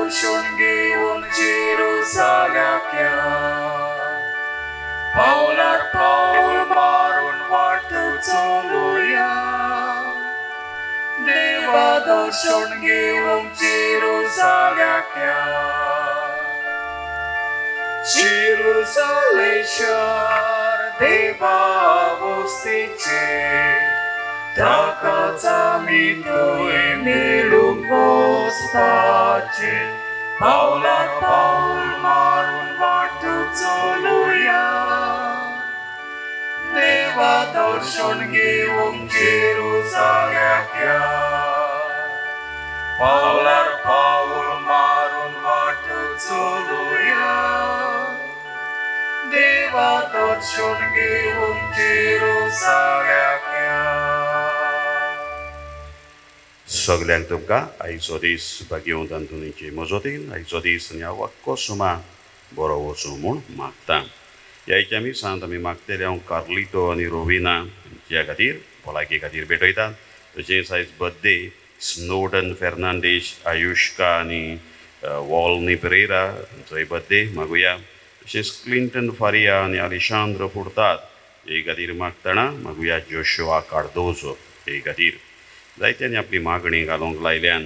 दर्शन घेऊन जेरुसाल्याक या. पावलार पाऊल मारून वाट चलुया. देवा दर्शन घेऊन जेरुसाल्याक या. जेरुसालेम शहर देवा वस्तीचे, ताकाच आमी थंय मेळूंक वचपाचे. पावलार पाऊल मारून वाट चलुया. देवा दर्शन घेऊन जेरुसाल्याक या. पावलार पाऊल मारून वाट चलुया. देवा दर्शन घेऊन जेरुसाल्याक या. सगल्यांक तुमकां आयचो दीस भाग्यवंत आंतोनीचे मजतीन आयचो दीस आनी हांव वक्को सुमा बरो वचूं म्हूण मागतां. ह्या मिसांत आमी मागतले हांव कार्लितो आनी रोविना हांच्या खातीर भलायके खातीर भेटयतात. तशेंच आयज बर्थडे स्नोडन फेर्नांडीस, आयुष्का आनी वॉल्नी पेरेरा हांचोय बर्थडे मागुया. तशेंच क्लिंटन फारिया आनी आलेशांद्र फुर्तात हे खातीर मागतना मागुया. जोशुआ कार्दोजो हे खातीर जायत्यांनी आपली मागणी घालूंक लायल्यान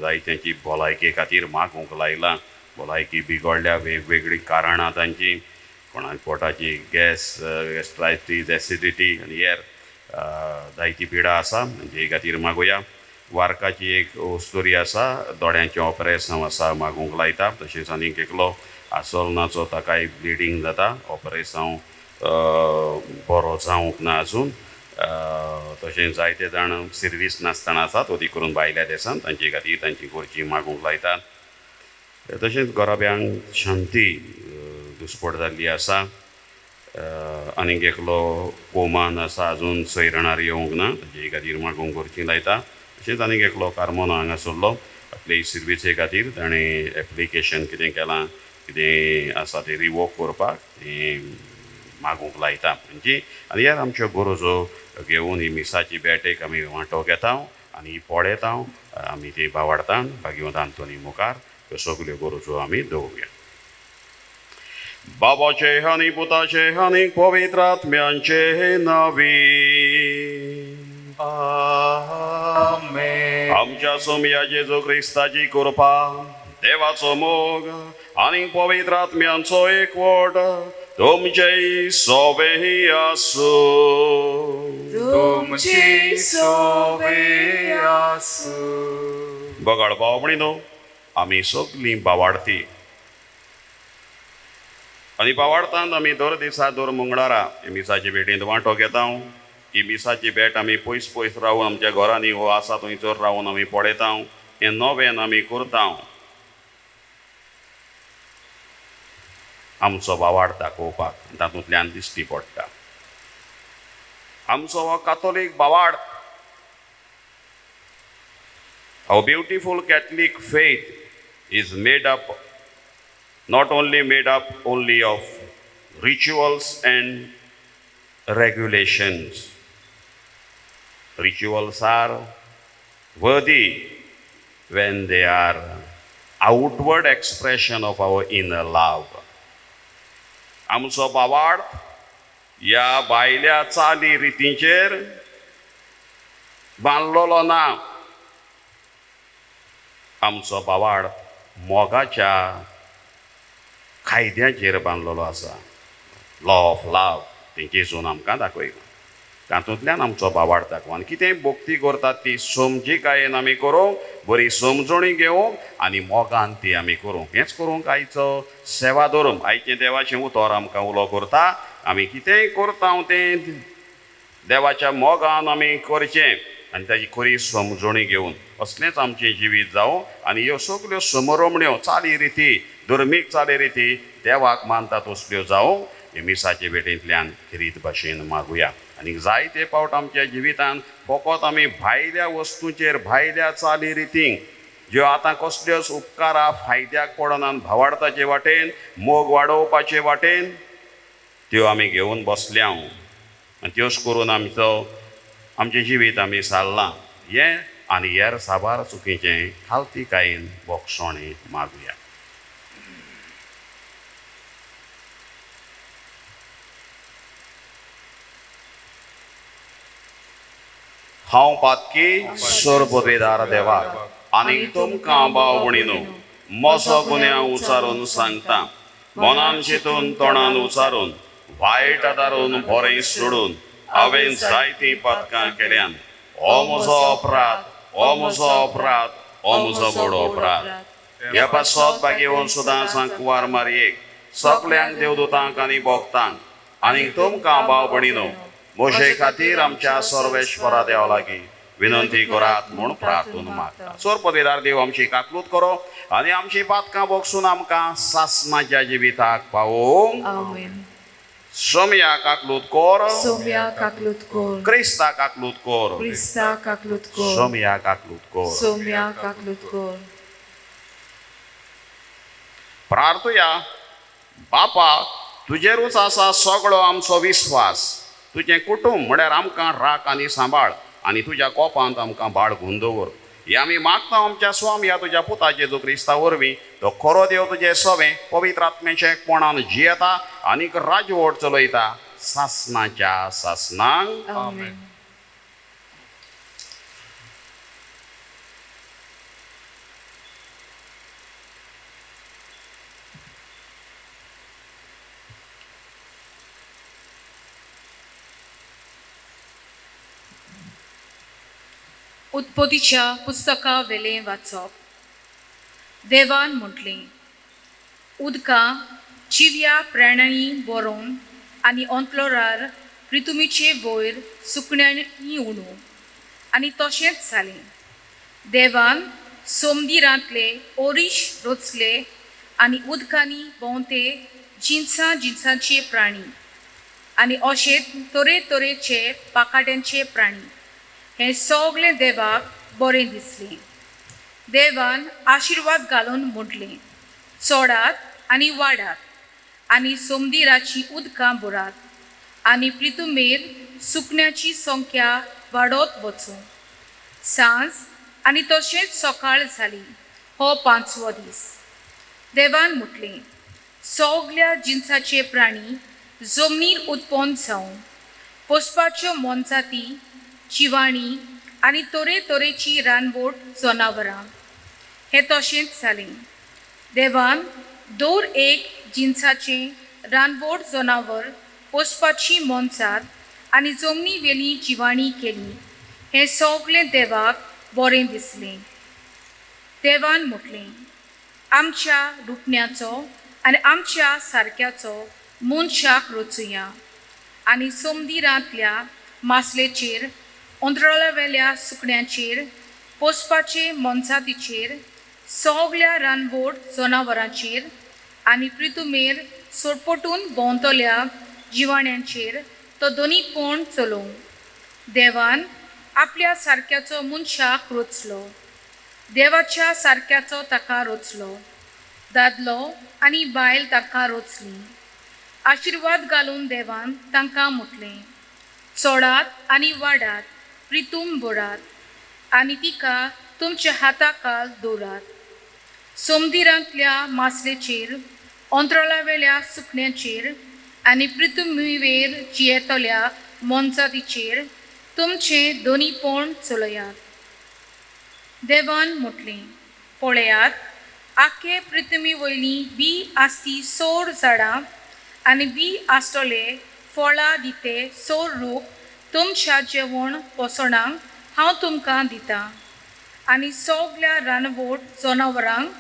जायत्यांची भलायके खातीर मागूंक लायलां. भलायकी बिगडल्या, वेगवेगळी कारणां तांची. कोणाक पोटाची गॅस्ट्रायटीस, एसिडिटी आनी हेर जायती पिडा आसा, हे खातीर मागुया. वारकाची एक वस्तुरी आसा, दोळ्यांचें ऑपरेशन आसा, मागूंक लायता. तशेंच आनीक एकलो आसोलनाचो ताकाय ब्लिडींग जाता, ऑपरेशन बरो जावंक ना आजून. तशेंच जायते जाण सर्वीस नासतना आसात, अदी करून भायल्या देशांत, तांचे खातीर तांची घरची मागूंक लायतात. तशेंच घराब्यांक शांती दुस्पट जाल्ली आसा. आनीक एकलो कोमान आसा, आजून सैरणार येवंक ना, ताचे खातीर मागूंक घरची लायता. तशेंच आनीक एकलो कार्मोनो हांगासरलो आपले सर्विसे खातीर ताणें एप्लिकेशन कितें केलां, कितें आसा तें रिवोक करपाक तें मागूंक लायता. म्हणजे आनी हेर आमच्यो गरजो घेवन ही मिसाची बॅटेक आमी वांटो घेता आनी पळयता. आमी ती भावार्थां भाग्यवंत आंतोनी मुखार ह्यो सगल्यो गरजो आमी दवरुया. बाबाचे आनी पुताचे आनी पवित्र आत्म्यांचे नांवी. आमेन. आमच्या सोमया जेजू क्रिस्ताची कृपा, देवाचो मोग आनी पवित्र आत्म्यांचो एकवट तुमचे सोबे आसूं. तुमची सोबे आसूं. बगाड भाव भयणीनो, आमी सगलीं भावार्थी आनी भावार्थांत आमी दर दिसा दर मंगळारा हे मिसाचे भेटेंत वांटो घेता. ही मिसाची भेट आमी पयस पयस रावन आमच्या घरांनी हो आसा थंयसर रावन आमी पळयता. हें नवें आमी करता. आमचो भावार्थ दाखोवपाक तातूंतल्यान दिश्टी पडटा. आमचो हो कातोलीक भावार्थ, our beautiful Catholic faith is not only made up of rituals and regulations. Rituals are worthy when they are outward expression of our inner love. आमचो भावार्थ ह्या भायल्या चाली रितींचेर बांदलेलो ना. आमचो भावार्थ मोगाच्या कायद्याचेर बांदलेलो आसा. लॉ ऑफ लव तें जेजून आमकां दाखयलां. तातूंतल्यान आमचो भावार्थ दाखोवन कितेंय भक्ती करतात ती समजीकायेन आमी करूंक, बरी समजणी घेवंक आनी मोगान ती आमी करूंक. हेंच करूंक आयचो सेवा धर्म, आयचें देवाचें उतर आमकां उलो करता. आमी कितेंय करता तें देवाच्या मोगान आमी करचें आनी ताची खरी समजणी घेवन असलेंच आमचें जिवीत जावं. आनी ह्यो सगल्यो समरमण्यो चाली रिती, धर्मीक चाली रिती देवाक मानता तसल्यो जावं हे मिसाचे भेटेंतल्यान खरीत भाशेन मागुया. आनी जायते फावट आमच्या जिवितांत फकत आमी भायल्या वस्तूंचेर, भायल्या चाली रितींक ज्यो आतां कसल्योच उपकारा फायद्याक पडनात भावार्थाचे वाटेन, मोग वाडोवपाचे वाटेन, त्यो आमी घेवन बसल्या आनी त्योच करून आमचें जिवीत आमी सारलां. हें आनी हेर साबार चुकीचें खालती कायेन बोगसोणें मागुया. हांव पातकी सोर पदवीदार देवाक आनी तुमकां भाव भयणीनो मोसो गुन्या उचारून सांगता. मनान चिंतून तोंडान उचारून वायट आदारून बरें सोडून हांवें जायतीं पथकां केल्यान हो म्हजो अपराध, हो म्हजो अपराध, हो म्हजो व्हड अपराध. ह्या पासत बागेवन सुद्दां सांकवार मारयेक सगल्यांक देवदूतांक आनी भोगतांक आनी तुमकां भाव भयणीनो मोशे खातीर आमच्या सर्वेश्वरा देवा लागीं विनंती करात म्हूण प्रार्थून मागता. सोर पदवीदार देव आमची काकलूत करो आनी आमची पातकां बोगसून आमकां सासणाच्या जिविताक पावोवंक. आमेन. सोम्या काकलूत कोर, सोम्या काकलूत कोर, क्रिस्ता काकलूत कोर, क्रिस्ता काकलूत कोर, सोम्या काकलूत कोर. सोम्या काकलूत कोर. प्रार्थुया. बापा, तुजेरूच आसा सगळो आमचो विस्वास. तुजें कुटुंब म्हळ्यार आमकां राख आनी सांबाळ आनी तुज्या कोपांत आमकां बाळगून दवर. हे आमी मागता आमच्या स्वामी ह्या तुज्या पुता जेजू क्रिस्ता वरवीं. तो खरो देव तुजें सवें पवित्र आत्म्याच्या एकपणान जियेता आनीक राजवट चलयता सासणाच्या सासणांक. आमेन. उत्पत्तीच्या पुस्तका वेलें वाचप. देवान म्हटलें, उदकां चिव्या प्राण्यांनी बरोवन आनी अंतलोरार पृथ्वीचे वयर सुकण्यांनी उणू. आनी तशेंच जालें. देवान समुद्रांतले ओरीश रचले आनी उदकांनी भोंवते जिन्सांचे प्राणी आनी अशेंच तरेतरेचे पाकाड्यांचे प्राणी. हें सगळें देवाक बरें दिसलें. देवान आशिर्वाद घालून म्हटलें, चडात आनी वाडात आनी समुद्राची उदकां भरात आनी पृथ्वीर सुकण्याची संख्या वाडत वचूं. सांज आनी तशेंच सकाळ जाली हो 5वो दीस. देवान म्हटलें, सगळ्या जिन्साचे प्राणी जमनीर उत्पन्न जावं, पोसपाच्यो मोनजाती, जिवाणी आनी तरेतरेची रानवट जनावरां. हें तशेंच जालें. देवान दर एक जिन्साचें रानवट जनावर, पोसपाची मोनजात आनी जमनी वेली जिवाणी केली. हें सगळें देवाक बरें दिसलें. देवान म्हटलें, आमच्या रुपण्याचो आनी आमच्या सारक्याचो मनशाक रचुया आनी समुद्रांतल्या मासलेचेर, अंतराळावेल्या सुकण्यांचेर, पोसपाचे मोनजातीचेर, सगळ्या रानवट जनावरांचेर आनी पृथ्वीर सोडपटून भोंवतल्या जिवाण्यांचेर तो दोनीपण चलोवं. देवान आपल्या सारक्याचो मनशाक रचलो. देवाच्या सारक्याचो ताका रचलो. दादलो आनी बायल ताका रचली. आशिर्वाद घालून देवान तांकां म्हटलें, चडात आनी वाडात, पृथ्वी भरात आनी तिका तुमच्या हाताखाल दवरात. समुद्रांतल्या मासलेचेर, अंतराळावेल्या सुकण्यांचेर आनी पृथ्वीवेर जियेतल्या मोनजातीचेर तुमचें दोनीपण चलयात. देवान म्हटलें, पळयात, आखे पृथ्वी वयलीं बी आसती सोर झाडां आनी बी आसतले फळां दिते सोर रूख तुमच्या जेवण पोसणांक हांव तुमकां दितां. आनी सगळ्या रानवट जनावरांक,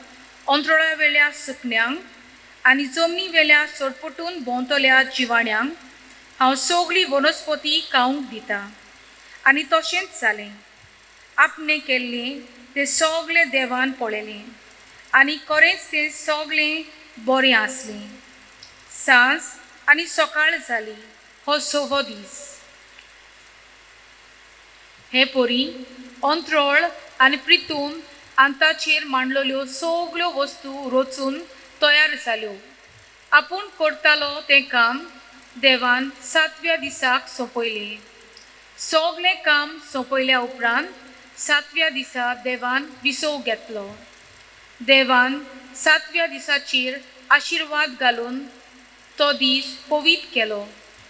अंतराळावेल्या सुकण्यांक आनी जमनी वेल्या सोडपटून भोंवतल्या जिवाण्यांक हांव सगळी वनस्पती खावंक दितां. आनी तशेंच जालें. आपणें केल्लें तें सगळें देवान पळयलें आनी खरेंच तें सगळें बरें आसलें. सांज आनी सकाळ जाली हो 6वो दीस. हे पोरी, अंतराळ आनी पृथ्वी आनी मांडलेल्यो सगळ्यो वस्तू रचून तयार जाल्यो. आपूण करतालो तें काम देवान 7व्या दिसाक सोंपयलें. सगळें काम सोंपयल्या उपरांत 7व्या दिसा देवान विसव घेतलो. देवान 7व्या दिसाचेर आशिर्वाद घालून तो दीस पवित्र केलो,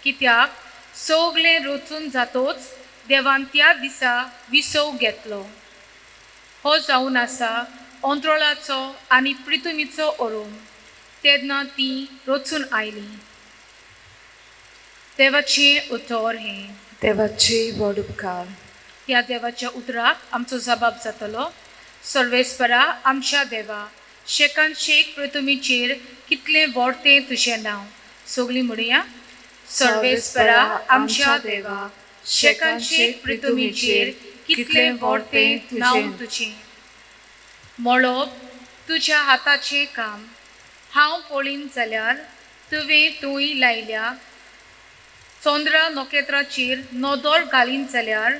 कित्याक सगळें रचून जातोच देवान त्या दिसा विसव घेतलो. हो जावन आसा अंत्रोळाचो आनी पृथ्वीचो ओरूम. तेन्ना ती रचून आयली. देवाचें उतर हें. देवाची व्हड उपकार. ह्या देवाच्या उतराक आमचो जबाब जातलो. सर्वेस्परा आमच्या देवा, शेकान शेक पृथ्वीचेर कितलें व्हड तें तुजें नांव. सगळीं म्हणुया. सर्वेस्परा आमच्या देवा, शेकान शेक पृथ्वीचेर कितलें व्हड तें नांव तुजें. मळब तुज्या हाताचें काम. हांव पळयन जाल्यार तुवें तूंय लायल्या. चंद्रा नखेत्राचेर नदर घालीन जाल्यार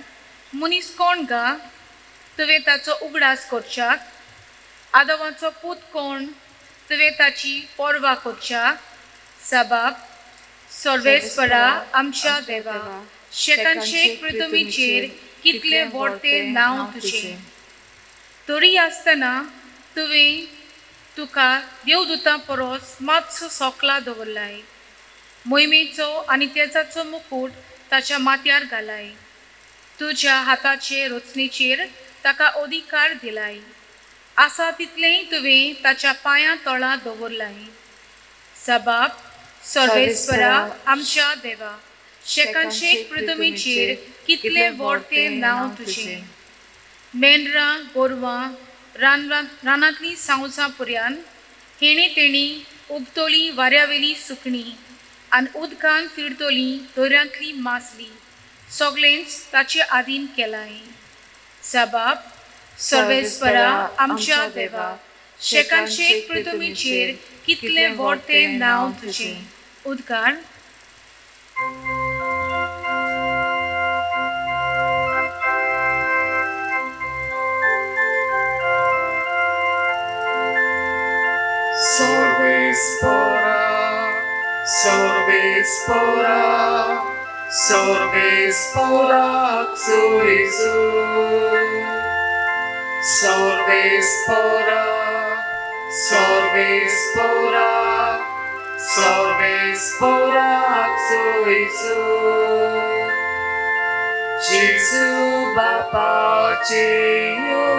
मनीस कोण गा. तुवें ताचो उगडास करच्याक. आदवाचो पूत कोण, तुवें ताची पर्वा करच्याक. जबाब. सर्वेस्परा आमच्या देवा, शेकान शेक पृथ्वीचेर कितलें व्हड तें नांव तुजें. तरी आसतना तुवें तुका देवदूतां परस मातसो सोकला दवरलाय. मोहिमेचो आनी तेजाचो मुकूट ताच्या माथ्यार घालाय. तुज्या हाताचे रचनेचेर ताका अधिकार दिलाय. आसा तितलेंय तुवें ताच्या पांयां तळा दवरलाय. जबाब. सर्वेस्परा आमच्या देवा, शेकान शेक पृथ्वीचेर कितलें व्हड तें नांव तुजें. मेंढरां, गोरवां, रानांतलीं सांवसां पर्यान हेणी तेणी उबतली वाऱ्यावेली सुकणीं आनी उदकान फिरतली दोऱ्यांतली मासली सगळेंच ताचे आधीन केलाय. जबाब. सर्वेस्परा आमच्या देवा, शेकान शेक पृथ्वीचेर कितलें व्हड तें नांव तुजें. उद्गार. Sorvespora, sorvespora, sorvespora, Xuisu. Sorvespora, sorvespora, sorvespora, Xuisu. Jesu Bapacie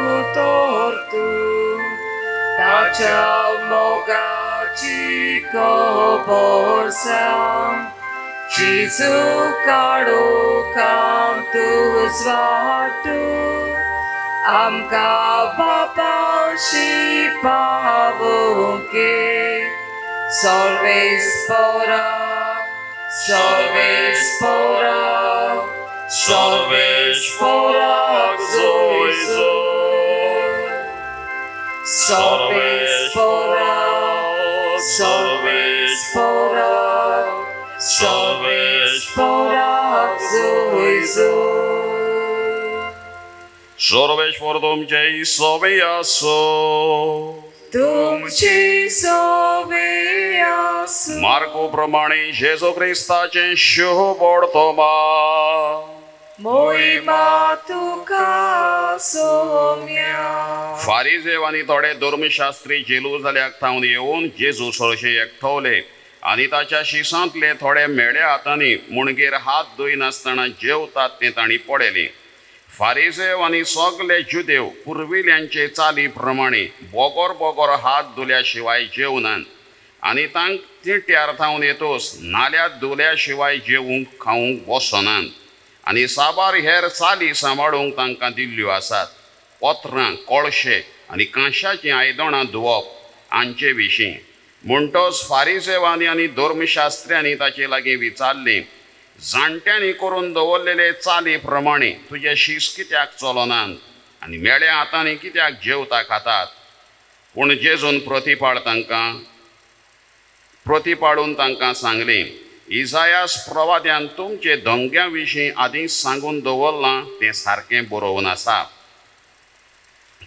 utortu. Tacia nogaci koborsam, Jesu kaಡು kam tu zwatu, amka bapashi pavoke. Sorvespora, sorvespora, sorvespora, Xuisu. Sorvespora, sorvespora, sorvespora, Xuisu. Sarveshwar तुमचे सोबे आसो. तुमची सोबे आसूं. मार्को प्रमाणे जेजू क्रिस्ताचे शुभ वर्तमा. मोहिमा तुका सोम्या. फारिजेव आनी थोडे धर्मशास्त्री जेरुसलेमाक थावन येवन जेजू सरशे एकठावले आनी ताच्या शिसांतले थोडे मेळ्या हातांनी मुणगेर हात धुयनासतना जेवतात तें तांणी पळयलें. फारिजेव आनी सगळे जुदेव पुर्विल्यांचे चाली प्रमाणे बोगोर बोगोर हात धुल्या शिवाय जेवनात आनी तांक तिट्यार थावन येतोच नाल्यार धुल्या शिवाय जेवूंक खावूंक बसनात. आनी साबार हेर चाली सांबाळूंक तांकां दिल्ल्यो आसात. पत्रां, कळशे आनी कांशाचीं आयदनां धुवप हांचे विशीं. म्हणटच फारिसेवांनी आनी धर्मशास्त्र्यांनी ताचे लागीं विचारलें, जाणट्यांनी करून दवरलेले चाली प्रमाणे तुजे शीस कित्याक चलनात आनी मेळ्या हातांनी कित्याक जेवता खातात. पूण जेजून प्रतिपाडून तांकां सांगलें, इसायास प्रवाद्यान तुमचे धमक्यां विशीं आदींच सांगून दवरलां तें सारकें बरोवन आसा.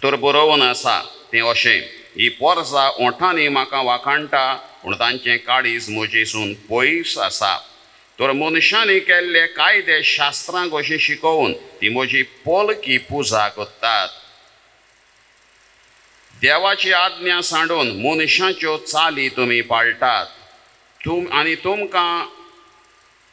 तर बरोवन आसा तें अशें, ही पोरसां ओठांनी म्हाका वाखाणटा पूण तांचें काळीज म्हजेसून पयस आसा. तर मनशांनी केल्ले कायदे शास्त्रांक अशी शिकोवन ती म्हजी पोलकी पुजा करतात. देवाची आज्ञा सांडून मनशांच्यो चाली तुमी पाळटात.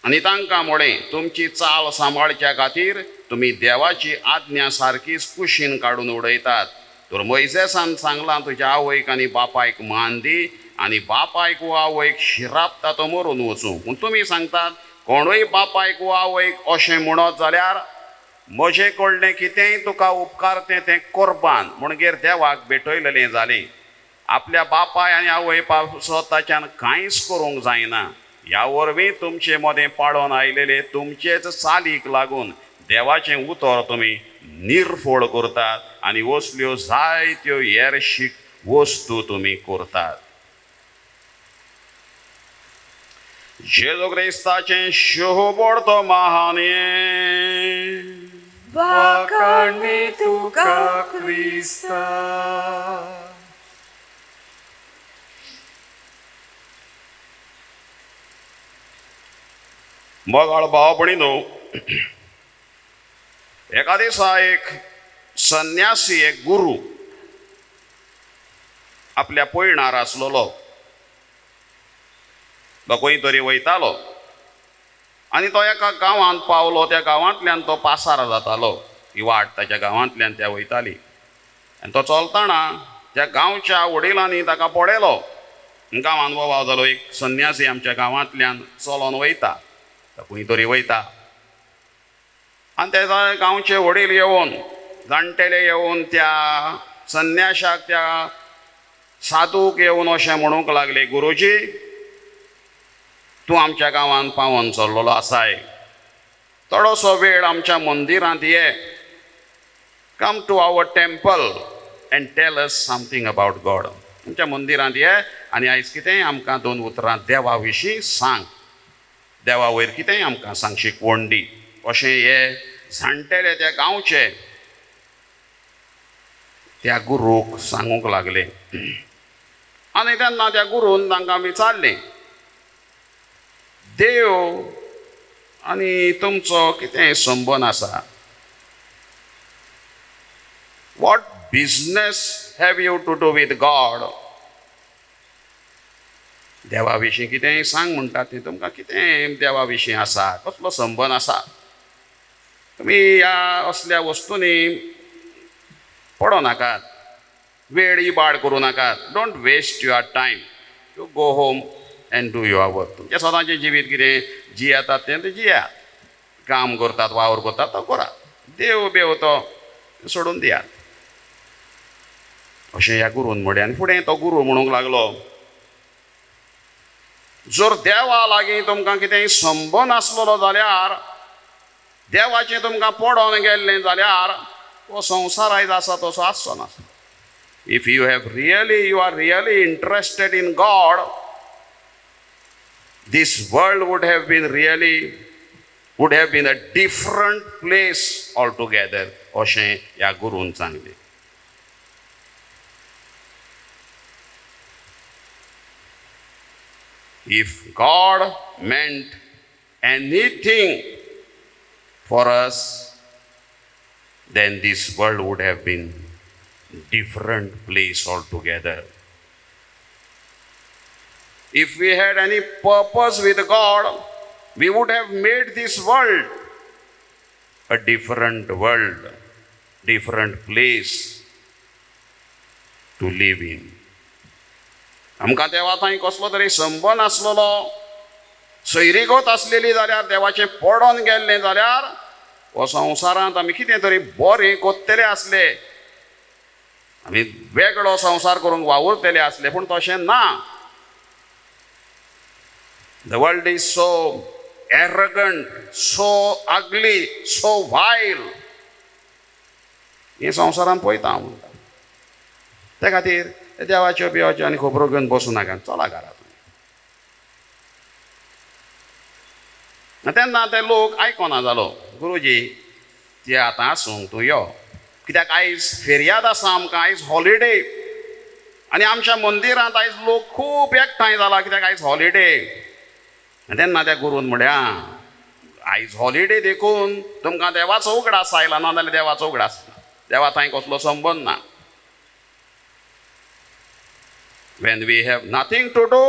आनी तांकां म्हळें, तुमची चाल सांबाळच्या खातीर तुमी देवाची आज्ञा सारकीच कुशीन काडून उडयतात. तर मोइसेसान सांगलां, तुज्या आवयक आनी बापायक मान दी, आनी बापायक वा आवयक शिरापता तो मरून वचूं. पूण तुमी सांगतात, कोणूय बापायक वा आवयक अशें म्हणत जाल्यार म्हजे कडलें कितेंय तुका उपकार तें कोरबान म्हणगेर देवाक भेटयलेलें जालें. आपल्या बापाय आनी आवय स्वताच्यान कांयच करूंक जायना. ह्या वरवीं तुमचे मदें पाळोन आयलेले तुमचेच चालीक लागून देवाचें उतर तुमी निर्फोळ करतात आनी असल्यो जायत्यो येरशीक वस्तू तुमी करतात. जेजू क्रिस्ताचें शुभ तो महान वाखाणणी तुका क्रिस्ता. मगाळ भाव भयणीनो, एका दिसा एक संन्यासी, एक गुरू आपल्या पयणार आसलोलो. तो खंय तरी वयतालो आनी तो एका गांवांत पावलो. त्या गांवांतल्यान तो पासार जातालो. ही वाट ताच्या गांवांतल्यान त्या वयताली आनी तो चलतना त्या गांवच्या वडिलांनी ताका पळयलो. गांवांत बोवाळ जालो, एक संन्यासी आमच्या गांवांतल्यान चलोन वयता, तो खंय तरी वयता. आनी ते गांवचे वडील येवन, जाणटेले येवन त्या संन्याशाक, त्या साधूक येवन अशें म्हणूंक लागले, गुरुजी, तूं आमच्या गांवांत पावोन चल्लोलो आसाय. थोडोसो वेळ आमच्या मंदिरांत ये. Come to our temple and tell us something about God. आमच्या मंदिरांत ये आनी आयज कितेंय आमकां 2 उतरां देवा विशीं सांग. देवा वयर कितेंय आमकां सांग, शिकवण दी. अशें हे जाणटेले त्या गांवचे त्या गुरूक सांगूंक लागले. आनी तेन्ना त्या गुरून तांकां विचारलें, देव आनी तुमचो कितें संबंद आसा? What business have you to do with God? देवा विशीं कितेंय सांग म्हणटात ती, तुमकां कितें देवा विशीं आसा? कसलो संबंद आसा? तुमी ह्या असल्या वस्तूंनी पडो नाकात, वेळ इबाड करूं नाकात. Don't waste your time. You go home and do your work. तुमचें स्वताचें जिवीत कितें जियेतात तें जियात. काम करतात, वावर करतात तो करात. देव बेव तो सोडून दियात. अशें ह्या गुरून म्हणलें. आनी फुडें तो गुरू म्हणूंक लागलो, जर देवा लागीं तुमकां कितेंय संबंद आसलेलो जाल्यार, देवाचें तुमकां पडोन गेल्लें जाल्यार, हो संवसार आयज आसा तसो आसचो नासलो. If you are really interested in God, this world would have been a different place altogether. अशें ह्या गुरून सांगलें. If God meant anything for us, then this world would have been different place altogether. If we had any purpose with God, we would have made this world a different world, different place to live in. आमकां देवा थंय कसलो तरी संबंद आसलेलो, सैरीगत आसलेली जाल्यार, देवाचें पडोन गेल्लें जाल्यार, हो संवसारांत आमी कितें तरी बरें करतले आसले, आमी वेगळो संवसार करूंक वावुरतले आसले. पूण तशें ना. The world is so arrogant, so ugly, so vile. हे संवसारान पळयता हांव म्हणटा. त्या खातीर देवाच्यो बिवाच्यो आनी खबरो घेवन बसूं नाका, चला घरांत. तेन्ना ते लोक आयकोना जालो. गुरुजी, ती आतां आसूं, तूं यो. कित्याक आयज फेरयाद आसा आमकां, आयज हॉलिडे. आनी आमच्या मंदिरांत आयज लोक खूब एकठांय जाला, कित्याक आयज हॉलिडे. तेन्ना त्या गुरून म्हळ्या आयज हॉलिडे देखून तुमकां देवाचो उगडास आयला ना जाल्यार देवाचो उगडास ना, देवा थंय कसलो संबंद ना. When we have nothing to do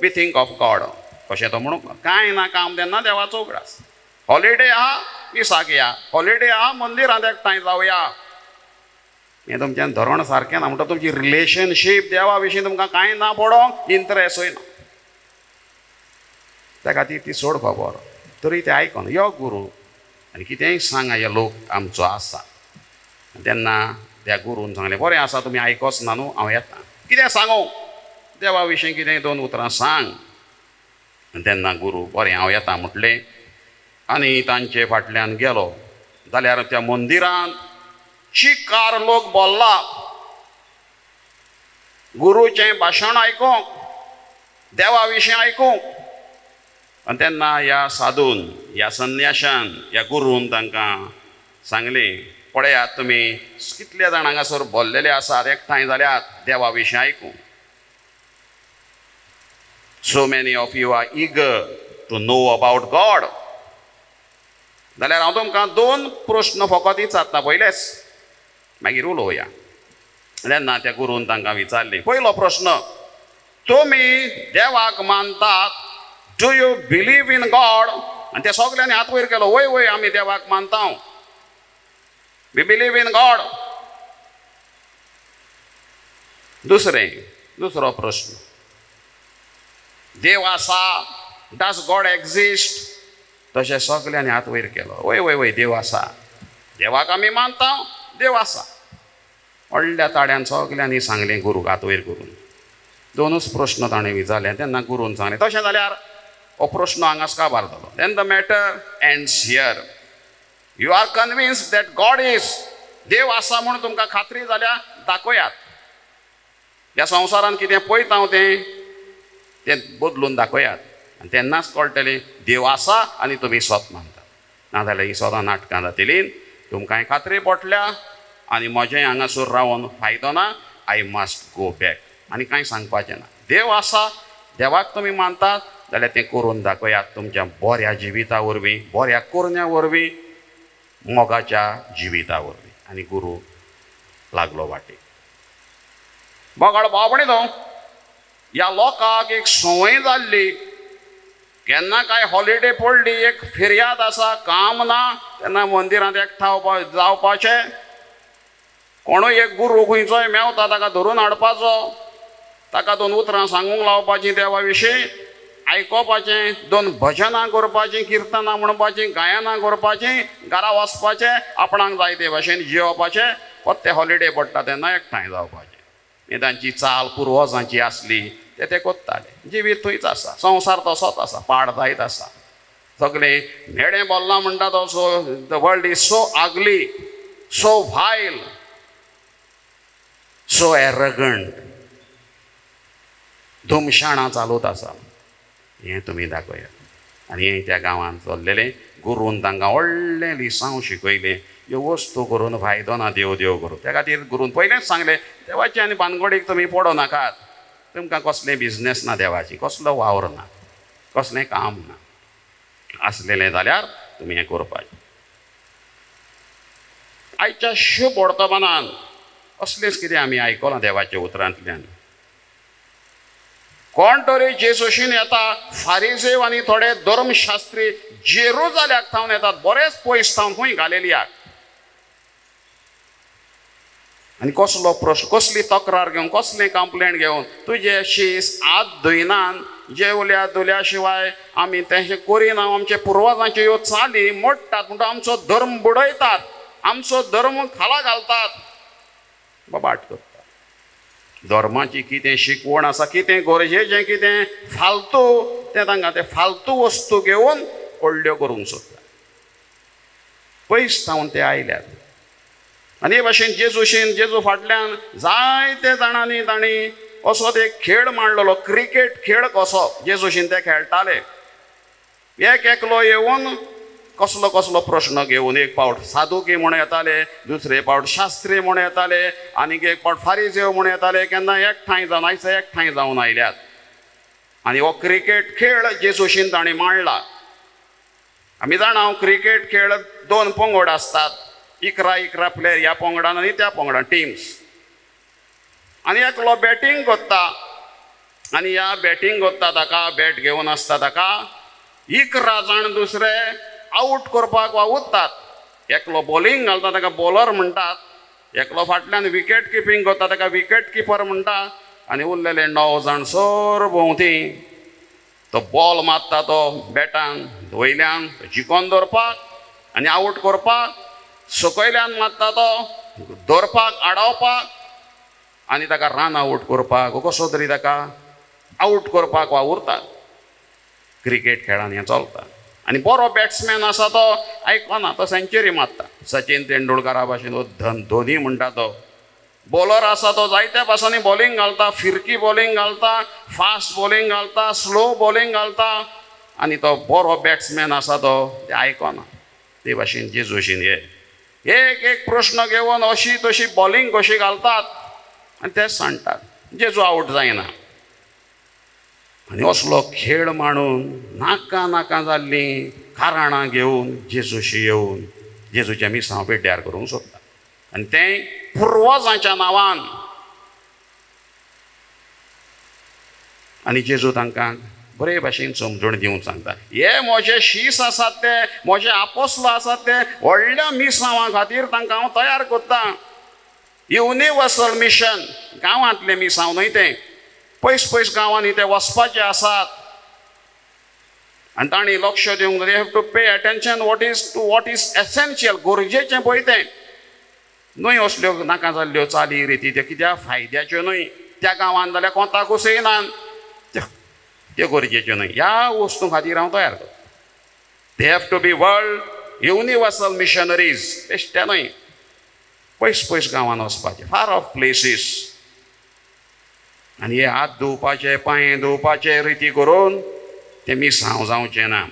we think of God. कशें तो म्हणून कांय ना काम तेन्ना देवाचो उगडास. हॉलिडे आहा दिसाक या, हॉलिडे आहा मंदिरांत एकठांय जावया. हें तुमचें धोरण सारकें ना म्हणटा तुमची रिलेशनशीप देवा विशीं तुमकां कांय ना पडोंक, इंट्रस्टूय ना. त्या खातीर ती सोडपा बरो. तरी ते आयकना यो गुरू आनी कितेंय सांगा हे लोक आमचो आसा. तेन्ना त्या गुरून सांगलें बरें आसा तुमी आयकोच ना न्हू, हांव येता. कितें सांगू देवा विशीं कितें 2 उतरां सांग. तेन्ना गुरू बरें हांव येता म्हटलें आनी तांचे फाटल्यान गेलो. जाल्यार त्या मंदिरांत चिकार लोक बोल्ला गुरूचें भाशण आयकूंक, देवा विशीं आयकूंक. आनी तेन्ना ह्या साधून, ह्या संन्याशान, ह्या गुरून तांकां सांगलें पळयात तुमी कितले जाण हांगासर बोल्लेले आसात, एकठांय जाल्यात देवा विशीं आयकूंक. So many of you are eager to know about God. जाल्यार हांव तुमकां 2 प्रस्न फकत विचारता पयलेच, मागीर उलोवया. तेन्ना त्या गुरून तांकां विचारलें पयलो प्रस्न, तुमी देवाक मानतात, do you believe in God. आनी ते सगल्यांनी हात वयर केलो, वय वय आमी देवाक मानता, वी बिलीव इन गॉड. दुसरो प्रस्न, देव आसा, डज गॉड एक्झिस्ट. तशें सगल्यांनी हात वयर केलो, वय वय वय देव आसा, देवाक आमी मानता, देव आसा. व्हडल्या ताड्यान सगल्यांनी सांगलें गुरूक हात वयर करून. 2च प्रस्न ताणें विचारले. तेन्ना गुरून सांगलें तशें जाल्यार हो प्रस्न हांगाच काबार जालो. Then the matter ends here. You are convinced that God is, देव आसा म्हणून तुमकां खात्री जाल्या दाखयात. ह्या संवसारांत कितें पळयता हांव तें बदलून दाखयात. आनी तेन्नाच कळटलें देव आसा आनी तुमी स्वत मानतात. नाजाल्यार ही सदां नाटकां जातलीं. तुमकांय खात्री पटल्या आनी म्हजें हांगासर रावन फायदो ना. I must go back. आनी कांय सांगपाचें ना. देव आसा, देवाक तुमी मानतात जाल्यार तें करून दाखयात तुमच्या बऱ्या जिविता वरवीं, बऱ्या करण्या वरवीं, मोगाच्या जिविता वरवीं. आनी गुरू लागलो वाटेक. बगाड बाबणी न्हू, ह्या लोकांक एक संवय जाल्ली. केन्ना काय हॉलिडे पडली, एक फिर्याद आसा, काम ना, तेन्ना मंदिरांत एकठांय जावपाचें. कोणूय एक गुरू खंयचोय मेवता ताका धरून हाडपाचो, ताका 2 उतरां सांगूंक लावपाचीं देवा विशीं, आयकोपाचें, 2 भजनां करपाचीं, किर्तनां म्हणपाचीं, गायनां करपाचीं, घरा वचपाचें, आपणाक जाय ते भाशेन जेवपाचें. फक्त ते हॉलिडे पडटा तेन्ना एकठांय जावपाचें. ही तांची चाल पुर्वजांची आसली, ते कोत्ताले. जिवीत थंयच आसा, संवसार तसोच आसा, पाड जायत आसा. सगळे नेडें बोल्ला म्हणटा तो. So the world is so ugly, so vile, so arrogant. धुमशाणां चालूच आसा. हें तुमी दाखयात. आनी हें त्या गांवांत चल्लेलें. गुरून तांकां व्हडलें लिसांव शिकयलें. ह्यो वस्तू करून फायदो ना, देव देव करून. त्या खातीर गुरून पयलेंच सांगलें देवाची आनी भानगडीक तुमी पडो नाकात. तुमकां कसलें बिजनेस ना देवाची, कसलो वावर ना, कसलें काम ना. आसलेलें जाल्यार तुमी हें करपाचें. आयच्या शुभ वर्तमानांत असलेंच कितें आमी आयकलां देवाच्या उतरांतल्यान. कोण तरी जेजूशीन येता. फारिजेव आनी थोडे धर्मशास्त्री जेरुजाल्याक थावन येतात, बरेच पयस थावन खंय गालिलियाक. आनी कसलो प्रश्न, कसली तक्रार घेवन, कसलें कंप्लेंट घेवन, तुजे शीस आत धुयनान, जेवल्या धुल्या शिवाय आमी तेशें करिना, आमचे पुर्वजांच्यो ह्यो चाली मोडटात म्हणटा आमचो धर्म बुडयतात, आमचो धर्म खाला घालतात. बाबाट करतात. धर्माची कितें शिकवण आसा, कितें गरजेचें, कितें फालतू, तें तांकां ते फालतू वस्तू घेवन व्हडल्यो करूंक सोदतात. पयस थावन ते आयल्यात. आनी हे भाशेन जेजू फाटल्यान जायते जाणांनी तांणी असोच एक खेळ मांडलेलो, क्रिकेट खेळ कसो. जेजूशीन ते खेळटाले. एक एकलो येवन कसलो कसलो प्रश्न घेवन, एक पावट साधुकी म्हूण येताले, दुसरे पावट शास्त्री म्हूण येताले, आनीक एक पावट फारिजेव म्हूण येताले. केन्ना एकठांय जावन आयचे एकठांय जावन आयल्यात. आनी हो क्रिकेट खेळ जेजूशीन ताणें मांडला. आमी जाणा क्रिकेट खेळ 2 पंगड आसतात, 11 प्लेयर ह्या पंगडान आनी त्या पंगडान टिम्स. आनी एकलो बॅटींग करता आनी ह्या बॅटींग करता ताका बॅट घेवन आसता ताका 11 जाण दुसरे आवट करपाक वावुरतात. एकलो बॉलिंग घालता ताका बॉलर म्हणटात, एकलो फाटल्यान विकेट किपींग करता ताका विकेट किपर म्हणटा, आनी उरलेले 9 जाण सरभोंवती तो बॉल मारता तो बॅटान वयल्यान जिखोन दवरपाक आनी आवट करपाक, सकयल्यान मारता तो दवरपाक आडावपाक आनी ताका रन आवट करपाक कसो तरी ताका आवट करपाक वावुरता. क्रिकेट खेळान हें चलता. आनी बरो बॅट्समॅन आसा तो आयकना, तो सेंच्युरी मारता. सचिन तेंडुलकरा भाशेन धोनी म्हणटा तो. बॉलर आसा तो जायत्या भासांनी बॉलिंग घालता, फिरकी बॉलिंग घालता, फास्ट बॉलिंग घालता, स्लो बॉलिंग घालता. आनी तो बरो बॅट्समॅन आसा तो ते आयकना. ते भाशेन जेजूशीन एक प्रश्न घेवन अशी तशी बॉलिंग कशी घालतात आनी तेच सांगतात. जेजू आवट जायना. आनी असलो खेळ मांडून नाका जाल्लीं कारणां घेवन जेजूशी येवन जेजूच्या मिसांव पिड्ड्यार करूंक सोदता. आनी तें पुर्वजांच्या नांवान. आनी जेजू तांकां बरे भाशेन समजून दिवंक सांगता. हे म्हजे शीस आसात ते, म्हजे आपोस्ल आसात ते व्हडल्या मिसांवा खातीर तांकां हांव तयार करता. युनिवर्सल मिशन गांवांतले मिसांव न्हय ते, पयस पयस गांवांनी ते वचपाचे आसात. आनी तांणी लक्ष दिवंक जाय. Have to pay attention what is essential, गरजेचें पळय तें. न्हय असल्यो नाका जाल्ल्यो चाली रिती त्यो कित्याक फायद्याच्यो न्हय. त्या गांवांत जाल्यार कोंताकूच येयनात, त्यो गरजेच्यो न्हय. ह्या वस्तू खातीर हांव तयार करता. They have to be world universal missionaries. बेश्टे न्हय, पयस पयस गांवांत वचपाचे, फार ऑफ प्लेसीस. आनी हे हात धुवपाचे, पांय धुवपाचे रिती करून ते मिसांव जावचें ना.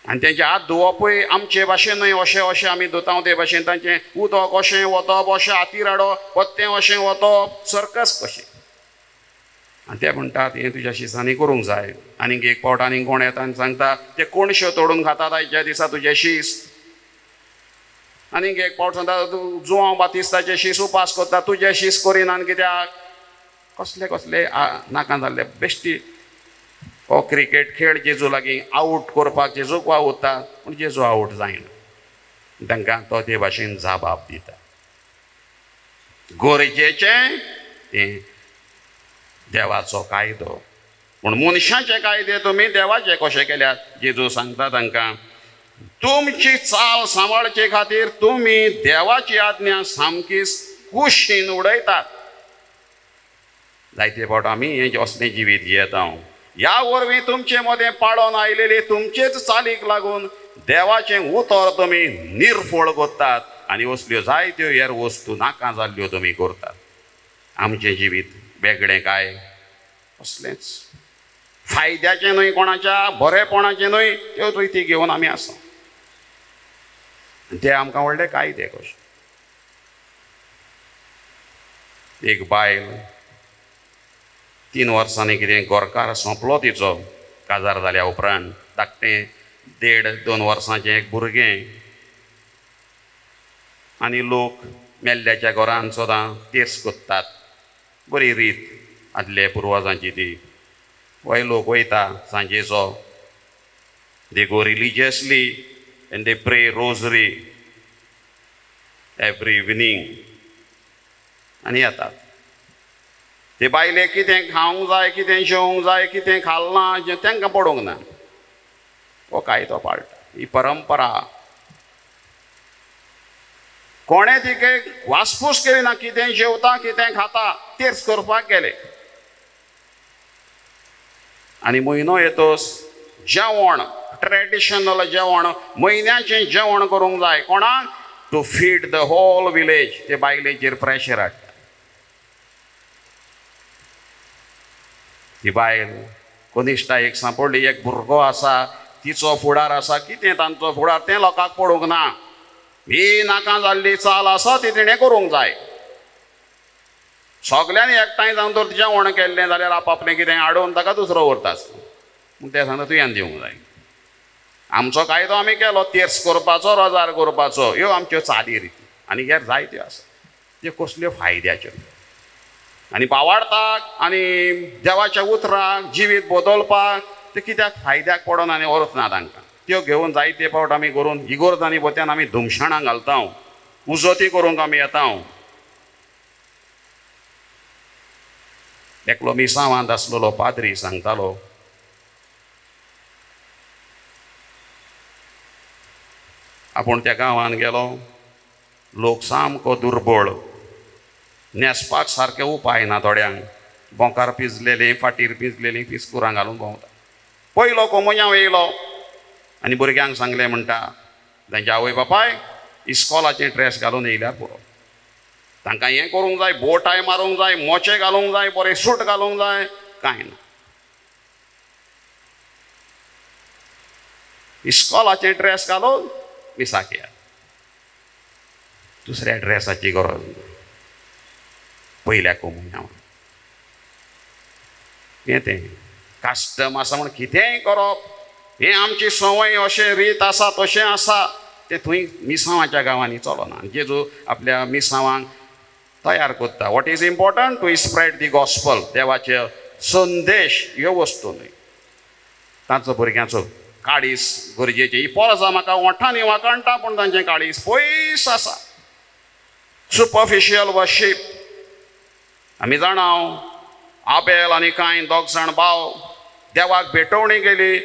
आनी तेंचे हात धुवपूय आमचे भाशेन न्हय. अशें आमी धुता ते भाशेन तांचें उदक अशें वतप, अशें हातीर हाडप, पत्तें अशें वतप, सर्कस कशें. आनी ते म्हणटात हें तुज्या शिसांनी करूंक जाय. आनीक एक फावट आनीक कोण येता आनी सांगता ते कोणश्यो तोडून खातात आयच्या दिसा तुजें शीस. आनीक एक फावट सांगता तूं जुवांव बातिस्ताचे शीस उपास करता, तुजें शीस करिना कित्याक. कसले नाका जाल्ले बेश्टी. हो क्रिकेट खेळ जेजू लागीं आवट करपाक जेजूक वावुरता, पूण जेजू आवट जायना. तांकां तो ते भाशेन जाबाब दिता. गरजेचें तें देवाचो कायदो, पूण मनशाचे कायदे तुमी देवाचे कशे केल्यात. जेजू सांगता तांकां तुमची चाल सांबाळचे खातीर तुमी देवाची आज्ञा सामकीच कुशीन उडयतात. जायते फावट आमी हें असलें जिवीत जियेता. ह्या वरवीं तुमचे मदें पाळोन आयलेली तुमचेच चालीक लागून देवाचें उतर तुमी निर्फळ करतात आनी असल्यो जायत्यो हेर वस्तू नाका जाल्ल्यो तुमी करतात. आमचें जिवीत वेगळें काय असलेंच फायद्याचें न्हय, कोणाच्या बरेपणाचें न्हय, त्यो रिती घेवन आमी आसा. ते आमकां व्हडले कायदे कशे. एक बायल 3 वर्सांनी कितें गोरकार सोंपलो तिचो. काजार जाल्या उपरांत धाकटें 1.5-2 वर्सांचें एक भुरगें. आनी लोक मेल्ल्याच्या घरांत सदां तेर्स कोत्तात. बरी रीत आदले पुर्वजांची ती. वय लोक वयता सांजेचो. दे गो रिलिजियसली एंड दे प्रे रोजरी एवरी इवनिंग आनी येतात. ते बायलेक कितें खावंक जाय, कितें जेवंक जाय, कितें खालना जें तांकां पडोवंक ना. हो कायदो पाळटा, ही परंपरा. कोणें तिके वासपूस केली ना. कितें जेवता, कितें खाता, तेर्स करपाक गेले. आनी म्हयनो येतोच जेवण, ट्रेडिशनल जेवण, म्हयन्याचें जेवण करूंक जाय. कोणाक? To feed the whole village. ते बायलेचेर प्रेशर हाडटा. ती बायल कनिश्टा एक सांपडली. एक भुरगो आसा, तिचो फुडार आसा. कितें तांचो फुडार तें लोकांक पडोवंक ना. ही नाका जाल्ली चाल आसा ती तिणें करूंक जाय. सगल्यांनी एकठांय जावन तर जेवण केल्लें जाल्यार आपआपलें कितें हाडून ताका दुसरो व्हरतास पूण ते सांगता तुवें दिवंक जाय. आमचो कायदो आमी केलो तेर्स करपाचो रोजार करपाचो ह्यो आमच्यो चाली रिती आनी हेर जायत्यो आसा त्यो कसल्यो फायद्याच्यो आनी पावाडटाक आनी देवाच्या उतराक जिवीत बदलपाक ते कित्याक फायद्याक पडोन आनी अर्थ ना तांकां. त्यो घेवन जायते फावट आमी करून इगोर्जांनी बोत्यान आमी धुमशाणां घालता उजोती करूंक आमी येता. एकलो मिसांवांत आसलेलो पाद्री सांगतालो आपूण त्या गांवांत गेलो लोक सामको दुर्बळ न्हेसपाक सारके उपाय ना थोड्यांक बोंकार पिजलेलीं फाटीर पिजलेलीं फिस्कुरां घालून भोंवता. पयलो कोमोन्यांव येयलो आनी भुरग्यांक सांगलें म्हणटा तांच्या आवय बापाय इस्कॉलाचे ड्रेस घालून येयल्यार पुरो तांकां हें करूंक जाय बो टाय मारूंक जाय मोचे घालूंक जाय बरें सूट घालूंक जाय कांय ना. इस्कॉलाचे ड्रेस घालून मिसाक या दुसऱ्या ड्रेसाची गरज ना. पयल्या कोमोन्यांव हें तें कास्टम आसा म्हण कितेंय करप हें आमची संवय अशें रीत आसा तशें आसा तें थंय मिसांवाच्या गांवांनी चलना. जेजू आपल्या मिसांवांक तयार करता. What is important to spread the gospel देवाचे संदेश ह्यो वस्तू न्हय. तांचो भुरग्यांचो काळीस गरजेचें ही पोरसां म्हाका ओठांनी वाकणटा पूण तांचें काळीस पयस आसा. सुपरफिशियल वर्शीप आमी जाणाव आबेल आनी कांय दोग जाण भाव देवाक भेटवणी गेली.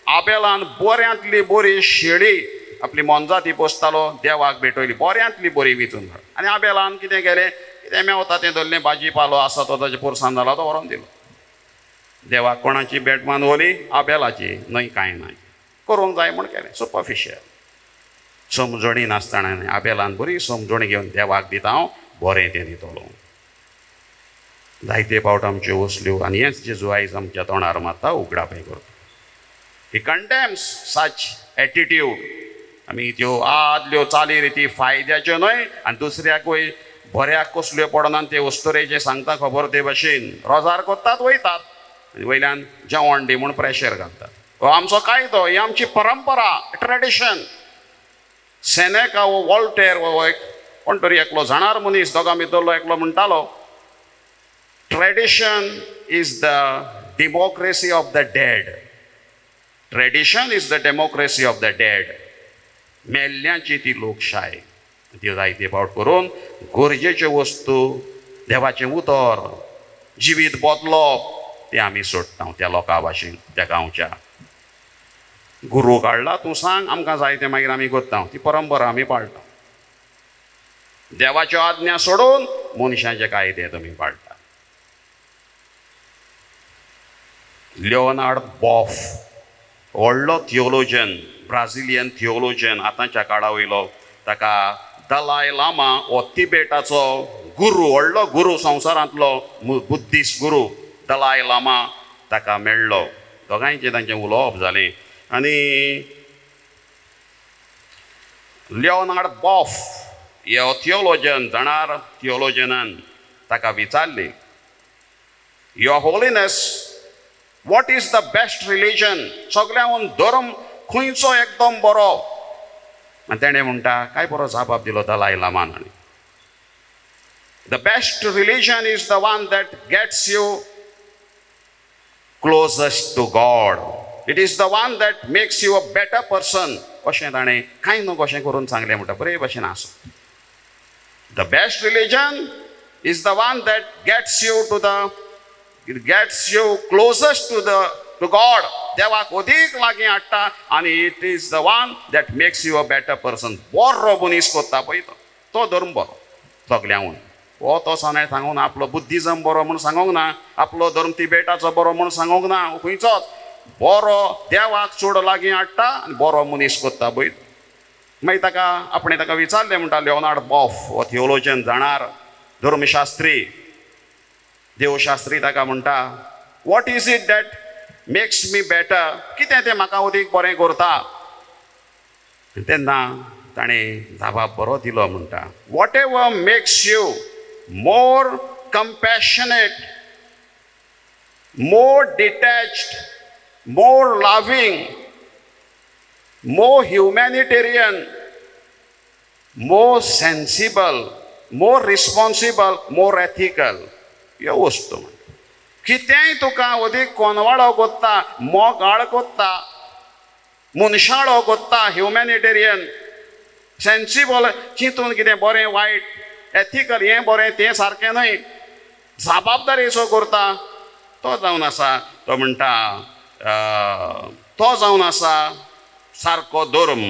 आबेलान बऱ्यांतली बरी शेळी आपली मोनजाती पोसतालो देवाक भेटयली बऱ्यांतली बरी विचून आनी आबेलान कितें केलें कितें मेवता तें धरलें भाजी पालो आसा तो ताच्या पोरसान जाला तो व्हरोन दिलो. देवाक कोणाची भेट मानवली आबेलाची न्हय कांय नाय करूंक जाय म्हूण केलें. सुपरफिशियल समजणी नासतना आबेलान बरी समजणी घेवन देवाक दिता हांव बरें तें दितलो. जायते फावट आमच्यो वसल्यो आनी हेंच जेजू आयज आमच्या तोंडार मारता उगडापय करता. ही कंडेम्स सच एटिट्यूड. आमी त्यो आदल्यो चाली रिती फायद्याच्यो न्हय आनी दुसऱ्याकूय बऱ्याक कसल्यो पडनात ते वस्तुरेचे सांगता खबर ते भशेन रोजार करतात वयतात आनी वयल्यान जेवण दी म्हूण प्रेशर घालतात. हो आमचो कायदो ही आमची परंपरा ट्रेडिशन. सेनेका वो वॉल्टेर वो एक कोण तरी एकलो जाणार मनीस दोगां भितरलो एकलो म्हणटालो tradition is the democracy of the dead. Tradition is the democracy of the dead. मेल्ल्यांची ती लोकशाय. त्यो जायते फावट करून गरजेच्यो वस्तू देवाचें उतर जिवीत बदलप तें आमी सोडटा त्या लोकां भाशेन त्या गांवच्या. गुरू काडला तूं सांग आमकां जाय तें मागीर आमी करता. ती परंपरा आमी पाळटा. देवाच्यो आज्ञा सोडून मनशांचे कायदे तुमी पाळटा. लिओनार्ड बॉफ व्हडलो थियोलोजन ब्राझिलियन थियोलोजन आतांच्या काळा वयलो ताका दलाय लामा हो तिबेटाचो गुरू व्हडलो गुरू संवसारांतलो बुद्धिस्ट गुरू दलाय लामा ताका मेळ्ळो. दोगांयचें तांचें उलोवप जालें आनी लिओनार्ड बॉफ ह्यो थियोलोजन जाणार थियोलोजनान ताका विचारलें your holiness what is the best religion. सगळ्यांहून धर्म खंयचो एकदम बरो. आनी तेणें म्हणटा काय बरो जबाब दिलो दलाय लामान. The best religion is the one that gets you closest to God. It is the one that makes you a better person. अशें ताणें कांय न्हू कशें करून सांगलें म्हणटा बरे भशेन आसा. The best religion is the one that gets you to the it gets you closest to God. देवाक अदीक लागीं हाडटा आनी it is the one that makes you a better person. बरो मनीस करता पळय तो धर्म बरो सगल्यांहून. हो तो साने सांगूंक ना आपलो बुद्धिजम बरो म्हूण सांगूंक ना आपलो धर्म तिबेटाचो बरो म्हूण सांगूंक ना खंयचोच बरो देवाक चड लागीं हाडटा आनी बरो मनीस करता पळय. मागीर ताका आपणें ताका विचारलें म्हणटा लिओनार्ड बॉफ हो थियोलोजन जाणार धर्मशास्त्री देवशास्त्री ताका म्हणटा what is it that makes me better. कितें तें म्हाका अदीक बरें करता. तेन्ना ताणें जबाब बरो दिलो म्हणटा what ever makes you more compassionate, more detached, more loving, more humanitarian, more sensible, more responsible, more ethical. ह्यो वस्तू कितेंय तुका अदीक कोनवाळो कोत्ता, मोगाळ कोत्ता, मनशाळो कोत्ता, ह्युमॅनिटेरियन, सेन्सिबल, चिंतून कितें बरें वायट, एथिकल, हें बरें तें सारकें न्हय, जबाबदारेचो करता, तो जावन आसा, तो म्हणटा तो जावन आसा सारको धर्म.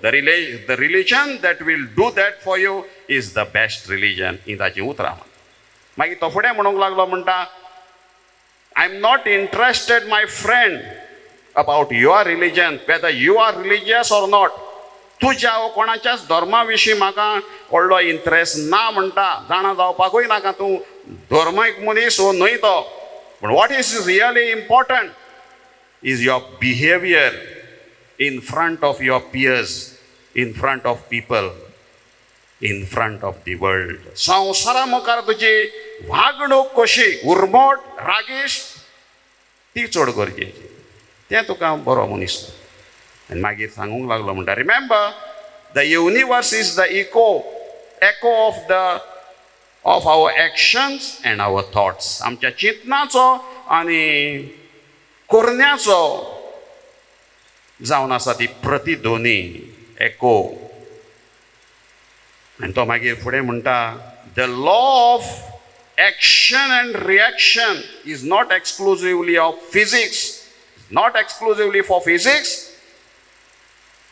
The religion that will do that for you is the best religion. ही ताची उतरां. मागीर तो फुडें म्हणूंक लागलो, म्हणटा I am not interested my friend about your religion, whether you are religious or not. तुज्या कोणाच्याच धर्मा विशीं म्हाका व्हडलो इंट्रस्ट ना म्हणटा. जाणा जावपाकूय नाका तूं धर्मीक मनीस हो न्हय तो. पूण what is really important is your behaviour in front of your peers, in front of people, in front of the world. संवसारा मुखार तुजी वागणूक कशी, उर्मट, रागीश, ती चड गरजेची. तें तुका बरो मनीस. आनी मागीर सांगूंक लागलो, म्हणटा remember the universe is the echo of our actions and our thoughts. आमच्या चिंतनाचो आनी करण्याचो जावन आसा ती प्रतिध्वनी, एको. आनी तो मागीर फुडें म्हणटा the law of action and reaction is not exclusively of physics, not exclusively for physics,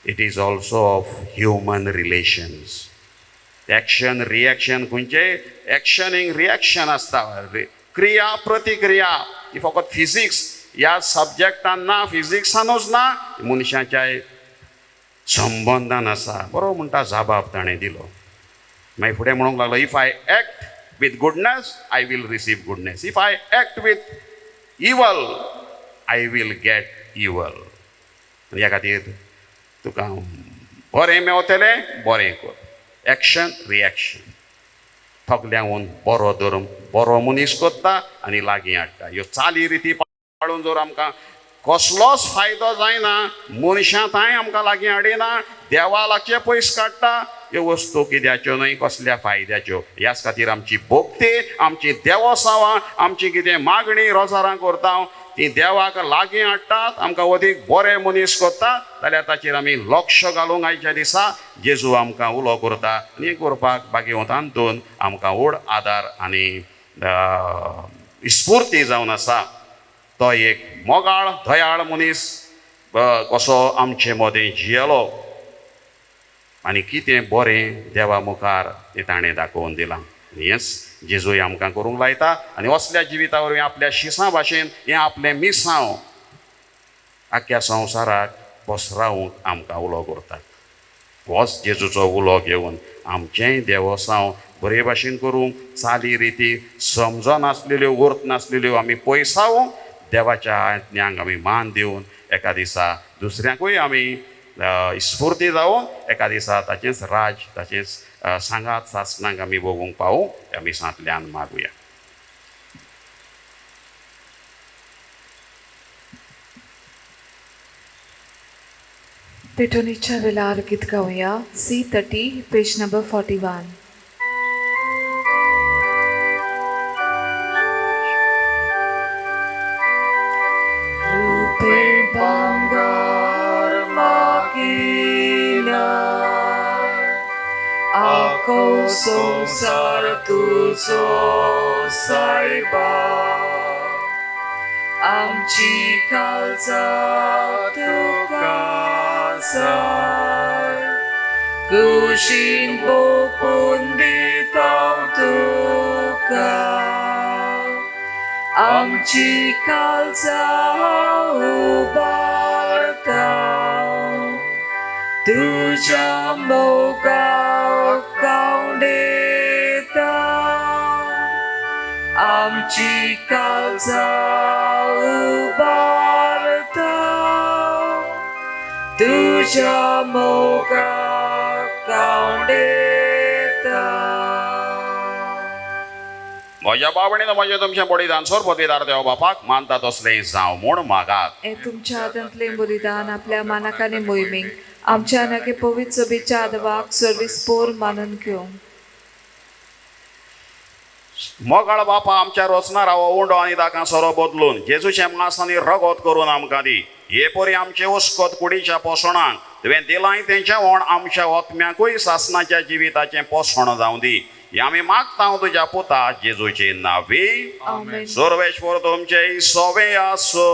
it is also of human relations. Action reaction खंयचे एक्शनीक रिएक्शन आसता, क्रिया प्रतिक्रिया. ही फकत फिजिक्स ह्या सब्जेक्टान ना, फिजिक्सानूच ना, मनशाच्या संबंधान आसा. बरो म्हणटा जबाब ताणें दिलो. मागीर फुडें म्हणूंक लागलो if I act with goodness I will receive goodness, if I act with evil I will get evil. ह्या खातीर तुका बरें मेवतलें, बरें कर. Action reaction. थकल्यांक बरो धर्म, बरो मनीस कोत्ता आनी लागीं हाडटा. ह्यो चाली रिती पाळून जर आमकां कसलोच फायदो जायना, मनशां थंय आमकां लागीं हाडिना, देवा लागचे पयस काडटा, ह्यो वस्तू कित्याच्यो न्हय, कसल्या फायद्याच्यो. ह्याच खातीर आमची भोक्ती, आमची देवसांवां, आमची कितें मागणी रोजारां करता ती देवाक लागीं हाडटात, आमकां अदीक बरे मनीस करतात. जाल्यार ताचेर आमी लक्ष घालूंक आयच्या दिसा जेजू आमकां उलो करता. आनी करपाक भाग्यवंतांतून आमकां व्हड आदार आनी स्फूर्ती जावन आसा. तो एक मोगाळ दयाळ मनीस कसो आमचे मदें जियेलो आनी कितें बरें देवा मुखार तें ताणें दाखोवन दिलां. हेंच जेजूय आमकां करूंक लायता. आनी असल्या जिविता वरवीं आपल्या शिसां भाशेन हें आपलें मिसांव आख्या संवसाराक पसरावंक आमकां उलो करता. होच जेजूचो उलो घेवन आमचेंय देवसांव बरे भाशेन करूंक, चाली रिती समजोन आसलेल्यो, उर्त नासलेल्यो आमी पयसावूंक, देवाच्या आज्ञांक आमी मान दिवन एका दिसा दुसऱ्यांकूय आमी स्फूर्ती जावून एका दिसा ताचेंच राज, ताचेंच सांगात सासणांक आमी भोगूंक पावूं, आमी सांतल्यान मागुया. पेटोनीच्या वेळार गीत गावया. C30 page number 41. Banggar makina Ako sonsar tuzo saiba Amchi kalza tukasar Kushin bukun bitaw tuka Amchi kalza ubartaw Tuja moga kaundetaw Amchi kalza ubartaw Tuja moga kaundetaw म्हज्या बाबणीन म्हजें तुमचें बलिदान सोर पदवीदार देव बापाक मानता तसलें जावं म्हूण मागात. हे तुमच्या आदंतलें बलिदान आपल्या मानाकाने मोहिमेक आमच्या नगे पवित्र सभेच्या आदवाक सर्वीस पोर मानून घेवंक. मोगाळ बापा आमच्या रोचना रावो उंडो आनी ताका सोरो बदलून जेजूचें मांस आनी रगत करून आमकां दी. हे परी आमचे उस्कोत कुडीच्या पोसणांक तुवें दिलाय तेंच्या व्हड आमच्या ओतम्याकूय सासणाच्या जिविताचें पोसण जावं दी. हे आमी मागता तुज्या पुता जेजूचे नांवी. आमेन. सर्वेश्वर तुमचे सोबे आसो.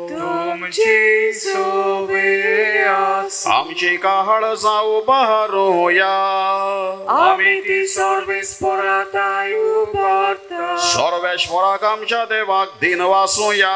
तुमची सोबे आसो. आमची काहळ जावं बहारूया. आमी ती सर्वीस पोराताय उबारता. सर्वेश्वराक आमच्या देवाक दिन वासूया.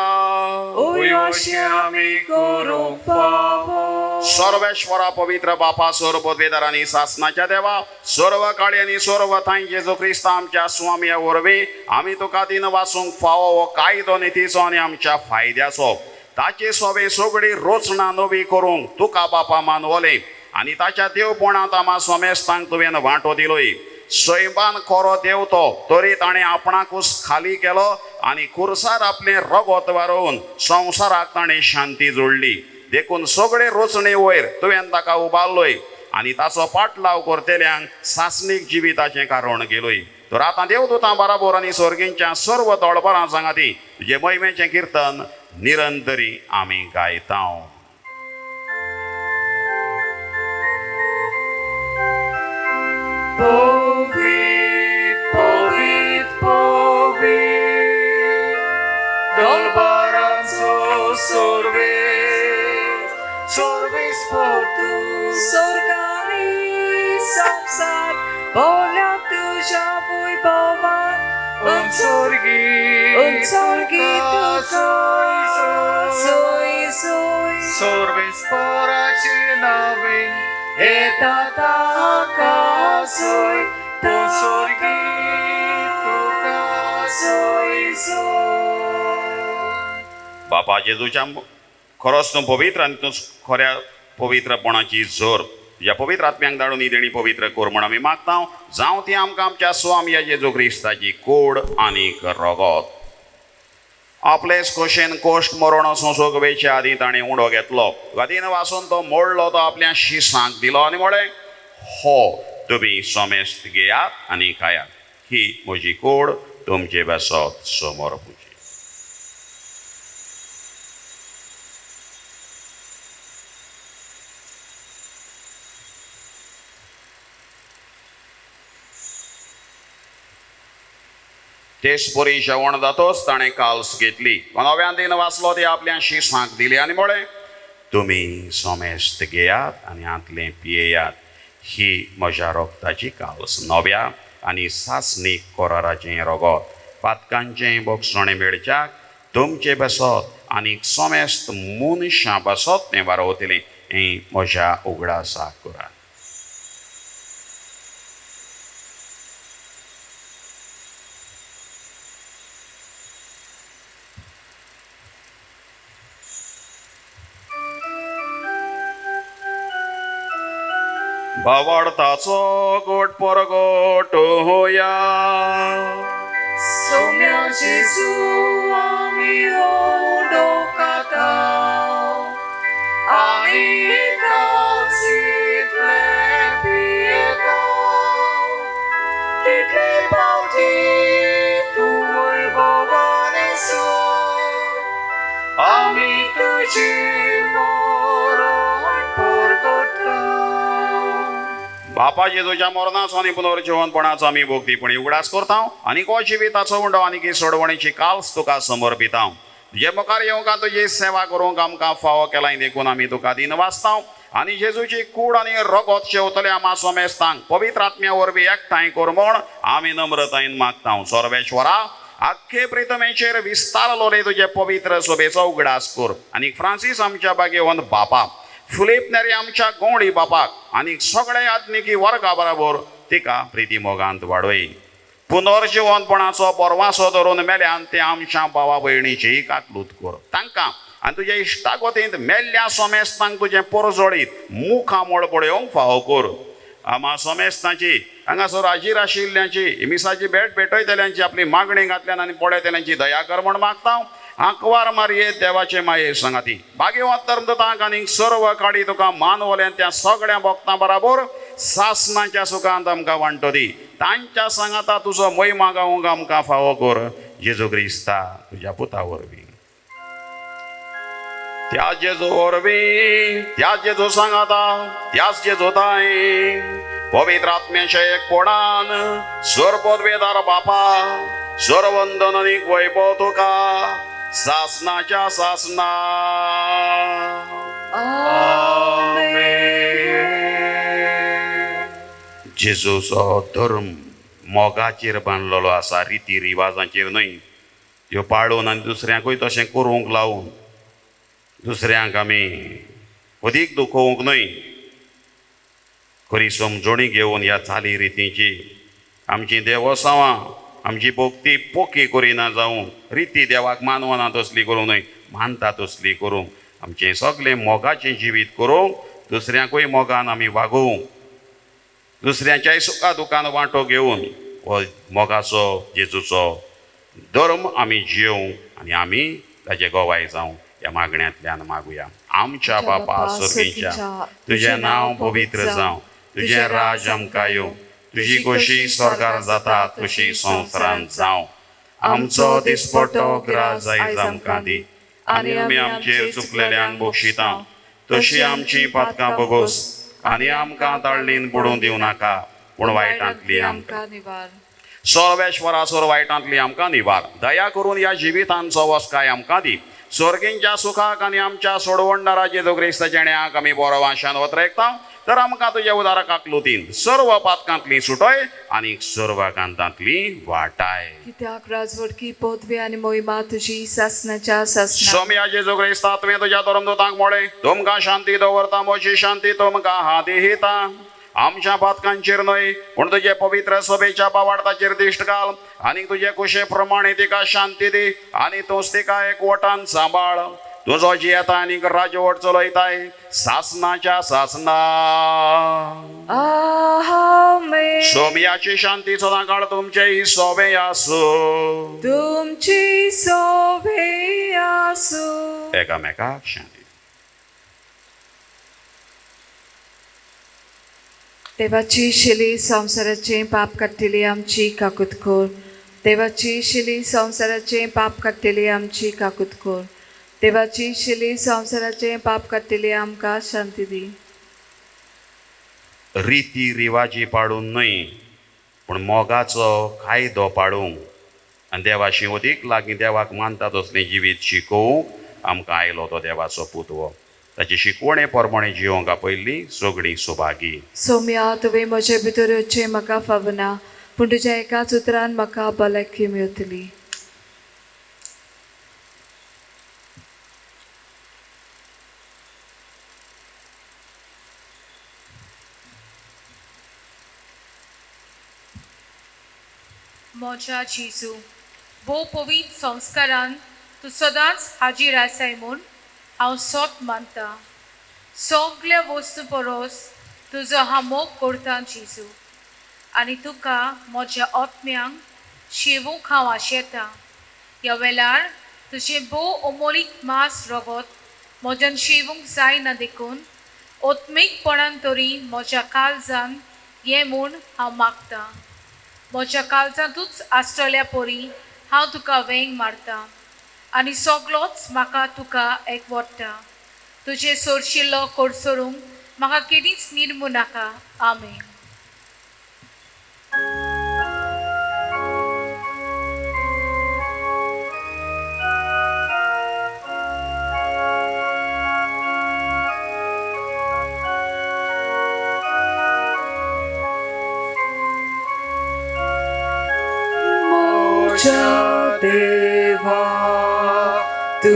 उयोशे आमी करूंक फावो. सर्वेश्वरा पवित्र बापा सोर पदवीदार आनी सासणाच्या देवा सर्व काळी आनी सर्व थांय जेजू क्रिस्त आमच्या स्वामिया वरवीं आमी तुका दिन वासूंक फावो हो कायदो नितीचो आनी आमच्या फायद्याचो ताचे सोबे सगळी रोचना नवी करूंक तुका बापा मानवले आनी ताच्या देवपणांत आमा सोमेस्तांक तुवें वांटो दिलोय. सैबान खरो देव तो तरी ताणें आपणाकूच खाली केलो आनी खुर्सार आपलें रगत वारोवन संवसाराक ताणें शांती जोडली. देखून सगळे रोचणे वयर तुवें ताका उबारलोय आनी ताचो पाटलाव करतेल्यांक सासणीक जिविताचें कारण गेलोय. तर आतां देवदूतां बराबर आनी सर्गींच्या सर्व तळपरां सांगाती तुजे महिमेचें किर्तन निरंतरी आमी गायता. Povit, povit, povit, dolbaranzo sorves, sorves portu. Sorgani संसार बोल्या तुझ्या वैभवान Unsorgi तुका सोय सोय sorves poraci navin, eta taka soy, unsorgi tuka soy soy. बापा जेजूच्या खरोच तूं पवित्र आनी तूं खऱ्या पवित्रपणाची जोर तुज्या पवित्र आत्म्यांक धाडून ही देणी पवित्र कोर म्हण आमी मागता. जावं ती आमकां आमच्या स्वामी जेजू क्रिस्ताची कोड आनीक रगत. आपलेच खोशेन कोश्ट मरण संसोगवेचे आदी ताणें उडो घेतलो. गतीन वासून तो मोडलो तो आपल्या शिसांक दिलो आनी म्हळें हो तुमी सोमेस्त घेयात आनी खायात. ही म्हजी कोड तुमचे बेसत समोर पुजी. तेच परी जेवण जातोच ताणें काल्स घेतली. नव्यान दिन वाचलो ती आपल्या शिसांक दिली आनी म्हळें तुमी सोमेस्त घेयात आनी आतलें पियेयात. ही म्हज्या रोगताची काल्स नव्या आनी सासणीक कोराराचें रगत पातकांचें बोगसणें मेळच्याक तुमचे बसत आनी सोमेस्त मनशां बसत तें वारोवतलें हें म्हज्या उगडासाक करात. भावार्थाचो गोट परगोट होया. Soumia Jesu ami odokata, ani kalsit lepieta, title bauti tuoi bovaneso, ami tuji moron porgota. बापा जेजूच्या मरणाचो आनी पुनर्जीवनपणाचो आमी भोगतीपणी उगडास करता आनी को जिविताचो उंडो आनी की सोडवणेची काल्स तुका समर्पिता. तुजे मुखार येवंक तुजी सेवा करूंक आमकां फावो केलाय देखून आमी तुका दिन वाचता आनी जेजूची कूड आनी रगत शेवतले आमा सोमेस्तांक पवित्र आत्म्या वरवीं एकठांय कर म्हूण आमी नम्रतायेन मागता. सर्वेश्वरा आख्खे प्रितमेचेर विस्तारलो रे तुजे पवित्र सोबेचो उगडास कर आनी फ्रांसीस आमच्या बागेवन बापा फिलीप नेरी आमच्या गोंडी बापाक आनी सगळे आत्मिकी वर्गा बरोबर तिका प्रिती मोगांत वाडय. पुनर्जीवनपणाचो बोरवासो धरून मेल्यान ते आमच्या भावा भयणीची काकलूत कर तांकां आनी तुज्या इश्टागोतींत मेल्ल्या सोमेस्तांक तुजें परजोडीत मुखामोळ पळयोवंक फावो कर. आमा सोमेस्तांची हांगासर राजीर आशिल्ल्यांची इमिसाची भेट भेटयतल्यांची आपली मागणी घातल्यान आनी पळयतल्यांची दया कर म्हण मागता आंकवार मारये देवाचे माये सांगाती भाग्यवंत धर्मदूतांक आनी सर्व काडी तुका मानवल्यान त्या सगळ्या भक्तां बरोबर सासणाच्या सुखांत आमकां वांटो दी तांच्या सांगाता तुजो महिमा गावूंक आमकां फावो कर जेजू क्रिस्ता तुज्या पुता वरवीं त्याच जेजू वरवीं त्याच जेजू सांगाता त्याच जेजू ताई पवित्र आत्म्याच्या एकपणान सर्वपदवेदार बापा सर्ववंदन आनी वैभव तुका सासणाच्या सासणा जेजूचो धर्म मोगाचेर बांदलेलो आसा रिती रिवाजांचेर न्हय त्यो पाळून आनी दुसऱ्यांकूय तशें करूंक लावून दुसऱ्यांक आमी अदीक दुखोवंक न्हय खरी समजणी घेवन ह्या चाली रितींची आमची देवसांवां आमची भक्ती पोकी करिना जावं रिती देवाक मानवना तसली करूं न्हय मानता तसली करूं आमचें सगळें मोगाचें जिवीत करूंक दुसऱ्यांकूय मोगान आमी वागोवंक दुसऱ्यांच्याय सुखा दुखान वांटो घेवन हो मोगाचो जेजूचो धर्म आमी जियोंक आनी आमी ताजे गोवाय जावं ह्या मागण्यांतल्यान मागुया आमच्या बापा सर्गीच्या तुजें नांव पवित्र जावं तुजें राज आमकां येवं तुजी खोशी स्वर्गार जाता तशी संवसारांत जावं आमचो दिसपट्टो ग्रास आयज आमकां दी आनी आमी आमचेर चुकलेल्यांक बक्षिता तशी आमची पातकां बोगोस आनी आमकां ताळणीन बुडूं दिवं नाका पूण वायटांतली आमकां निवार सर्वेश्वरासोर वायटांतली आमकां निवार दया करून ह्या जिवितांचो वस्काय आमकां दी स्वर्गींच्या सुखाक आनी आमच्या सोडवणदारा जेजू क्रिस्त जेण्याक आमी बरो वाशान वतरायता तर आमकां तुज्या उदारकाक लुतीन सर्व पातकांतली सुटय आनी सर्व कांतांतली वाटाय कित्याक राजवडकी पदवी आनी मोहिमा तुजी सासणाच्या सासणा सोम्या जेजू क्रिस्ता तुवें तुज्या धर्मदूतांक म्हळें तुमकां शांती दवरता म्हजी शांती तुमकां हांव दिता आमच्या पातकांचेर न्हय पूण तुजे पवित्र सभेच्या पावाडताचेर दिश्ट घाल आनी तुजे कुशे प्रमाणे तिका शांती दी आनी तूंच तिका एकवटान सांबाळ तुजो जी येता आनी राजवट चलयताय सासणाच्या सासणा आमेन सोम्याची शांती सदांकाळ तुमचेय सोबे आसूं तुमची सोबे आसूं एकामेकाक शांती देवाची शिली संवसाराचें पाप काडटली आमची काकुतकोर देवाची शिली संवसाराचें पाप काडटली आमची काकुतकोर देवाची शिली संवसाराचें पाप काडटली आमकां शांती दी रिती रिवाजी पाडून न्हय पूण मोगाचो कायदो पाडूंक आनी देवाशी अदीक लागीं देवाक मानता तसलें जिवीत शिकोवंक आमकां आयलो तो देवाचो पुतवो ताची शिकवणे प्रमाणे जियोंक आपयल्ली सगळीं सुभागी सोम्या तुवें म्हजे भितर येवचें म्हाका फावना पूण तुज्या एकाच उतरान म्हाका भलायकी मेळटली मोच्या जेजू भोव पवित्र संस्कारान तूं सदांच हाजीर आसाय म्हूण हांव सोत मानता सगळ्या वस्तू परस तुजो हांव मोग करता जेजू आनी तुका म्हज्या आत्म्यांक शेवूंक हांव आशेता ह्या वेळार तुजें भोव अमोलीक मास रगत म्हज्यान शेवूंक जायना देखून आत्मीकपणान तरी म्हज्या काळजान हें म्हूण हांव मागतां म्हज्या काळजांतूच आसतल्या परी हांव तुका वेंग मारतां आनी सगळोच म्हाका तुका एकवटता तुजे सोरशिल्लो कोडसरूंक म्हाका केदींच निर्मू नाका आमेन देवा तू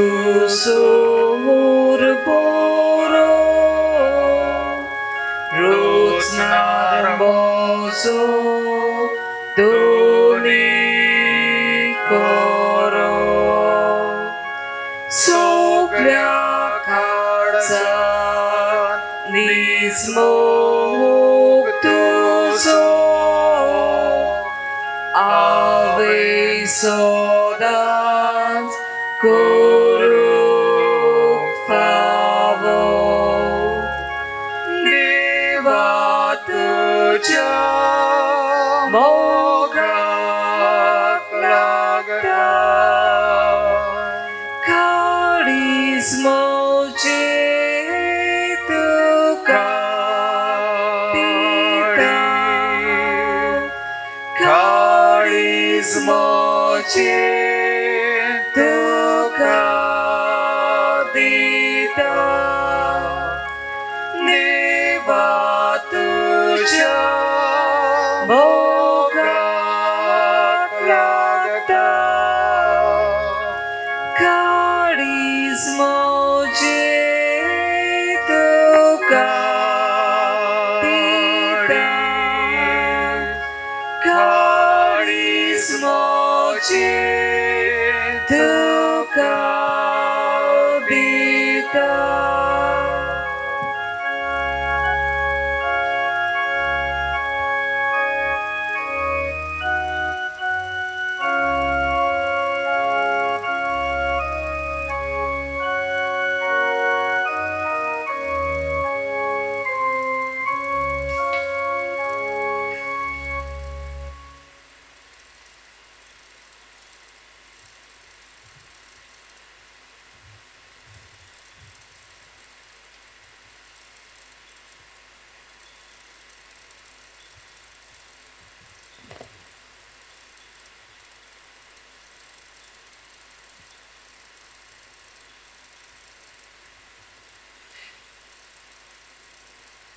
सोर बोरो रोजनार बोसो दोनी करो सगळ्या काळजात निस्मोक तू सदांच करूंक फावो देवा तुझ्या मोगाक लागता काळीजमोचे तुका दिता काळीजमोचे तुका दिता देवा तुझ्या मोगाक लागता काळीजमोचे तुका दिता काळीजमोचे तुका दिता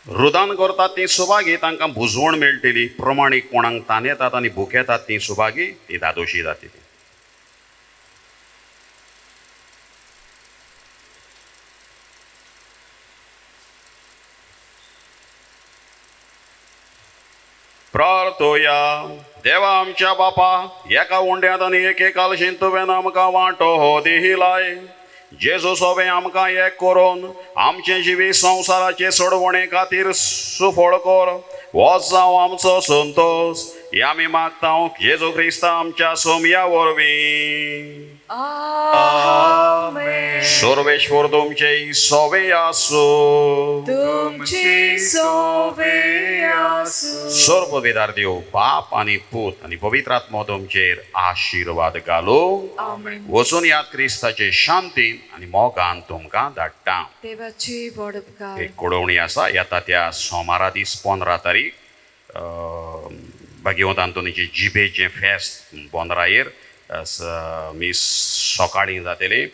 रुदान करतात ती सुभागी तांकां बुजवण मेळटली प्रमाणीक कोणाक तान येतात आनी भूक येतात ती सुभागी ती दादोशी जातली प्रार्थोया देवा आमच्या बापा एका उंड्यांत आनी एक कालशीन तुवें आमकां वांटो हो दिलाय जेजू सोबे आमकां एक करून आमचे जिवी संवसाराचे सोडवणे खातीर सुफळ कर होच जावं आमचो संतोष हे आमी मागता जेजू क्रिस्ता आमच्या सोमया वरवीं आमेन सर्वेश्वर तुमचे सोवे आसूं तुमची सोवे आसूं सर्व वेदार देव बाप आनी पूत आनी पवित्र आत्मा तुमचेर आशिर्वाद घालूं आमेन वचून याद क्रिस्ताचे शांतीन आनी मोगान तुमकां धाडटा देवाची वडपकार एक कोडवणी आसा येता त्या सोमारा दीस 15 तारीख भगवंत आंतोनीचे जिबेचे फेस्त 15 मी सकाळीं जातले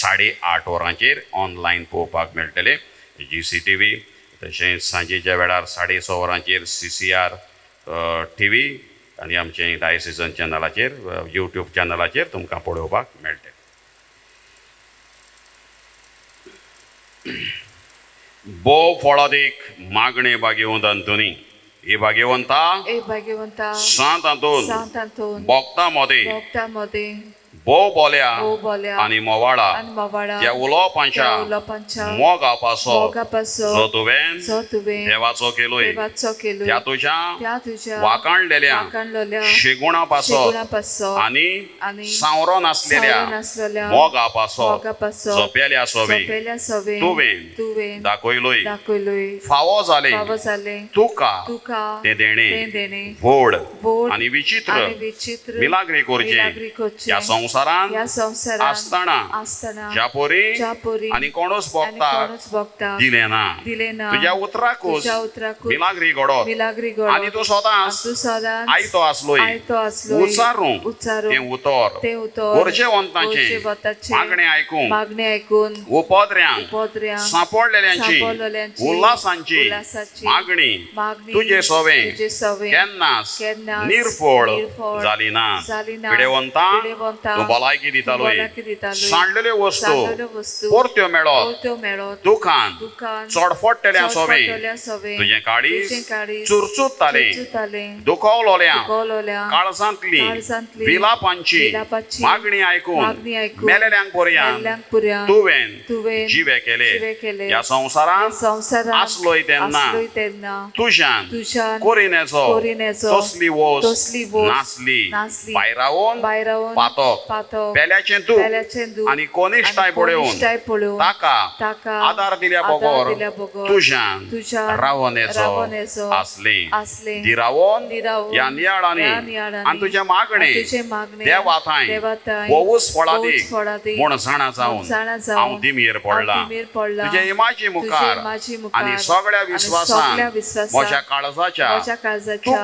8:30 वरांचेर ऑनलायन पळोवपाक मेळटले GCTV तशेंच सांजेच्या वेळार 6:30 वरांचेर CCR TV आनी आमचे डायसिजन चॅनलाचेर YouTube चॅनलाचेर तुमकां पळोवपाक मेळटलें बो फळादीक मागणे भाग्यवंत अंतोनी हे भाग्यवंता सांत अंतोन भोगता मोदे बो बोल्या आनी मोवाळा त्या उलोवपांच्या मोग आपासो जो तुवें देवाचो केलोय त्या तुज्या वाकाणलेल्या शेगुणा पासो आनी सावरो नासलेल्या मोग आपासो जो पेल्या सोबे तुवें दाखयलोय फावो जाले तुका ते देणे व्हड आनी विचित्र मिलाग्री करचे या संवसारान आसतना ज्या पोरी आनी कोणूच भोगता दिले ना तुज्या उतराकूच मिलाग्री घडोत आनी तूं सदांच आयतो आसलोय उचारूं तें उतर गरजेवंतांचे मागणे आयकून उपद्र्यांक सांपडलेल्यांची उल्हासांची मागणी तुजे सोबे केन्नाच निर्फळ जाली ना पिडेवंता तूं भलायकी दितालोय भलायकी दितालोय. सांडलेल्यो सांडलेल्यो वस्तू वस्तू परत्यो मेळत परत्यो मेळत. दुखान दुकान चडफडटल्या सोबे चडपटल्या सोबे. तुजें काळीज तुजें काळीज चुरचुरतालें चुरचुरतालें. दुखवलोल्या दुखवलोल्या काळजांतली काळजांतली विलापांची विलापाची मागणी आयकून मागणी आयकून मेलेल्यांक पर्यंत मेल्ल्यांक पर्यंत तुवें तुवें जिवे केले जिवे केले. ह्या संवसारांत संवसारांत आसलोय तेन्ना आसलोय तेन्ना तुज्यान तुज्यान कोरिनेचो कोरिनेचो तसली वोस तसली वोस नासली नासली. भायर रावून भायर रावून पातक पातक पेल्याचें दूख पेल्याचें दूख आनी कोनिश्टाय आनी पळोवन कोनिश्टाय पळोवन ताका आदार दिल्या आदार बगर दिल्या बगर तुज्यान तुज्यान रावनेचो रावनेचो आसली आसलें. दिरावोन दिरावोन ह्या नियाळांनी ह्या नियाळांनी आनी तुजे मागणे तुजे मागणे देवाथांय देवाथांय वोवूस फळां दी वोवूस फळां दी म्हूण जाणा जावन जाणा जावन हांव दिमेर पडला हांव दिमेर पडला. तुजे इमाजी मुखार तुजे इमाजी मुखार आनी सगळ्या आनी विश्वासान सगळ्या विश्वासान म्हज्या काळजाच्या म्हज्या काळजाच्या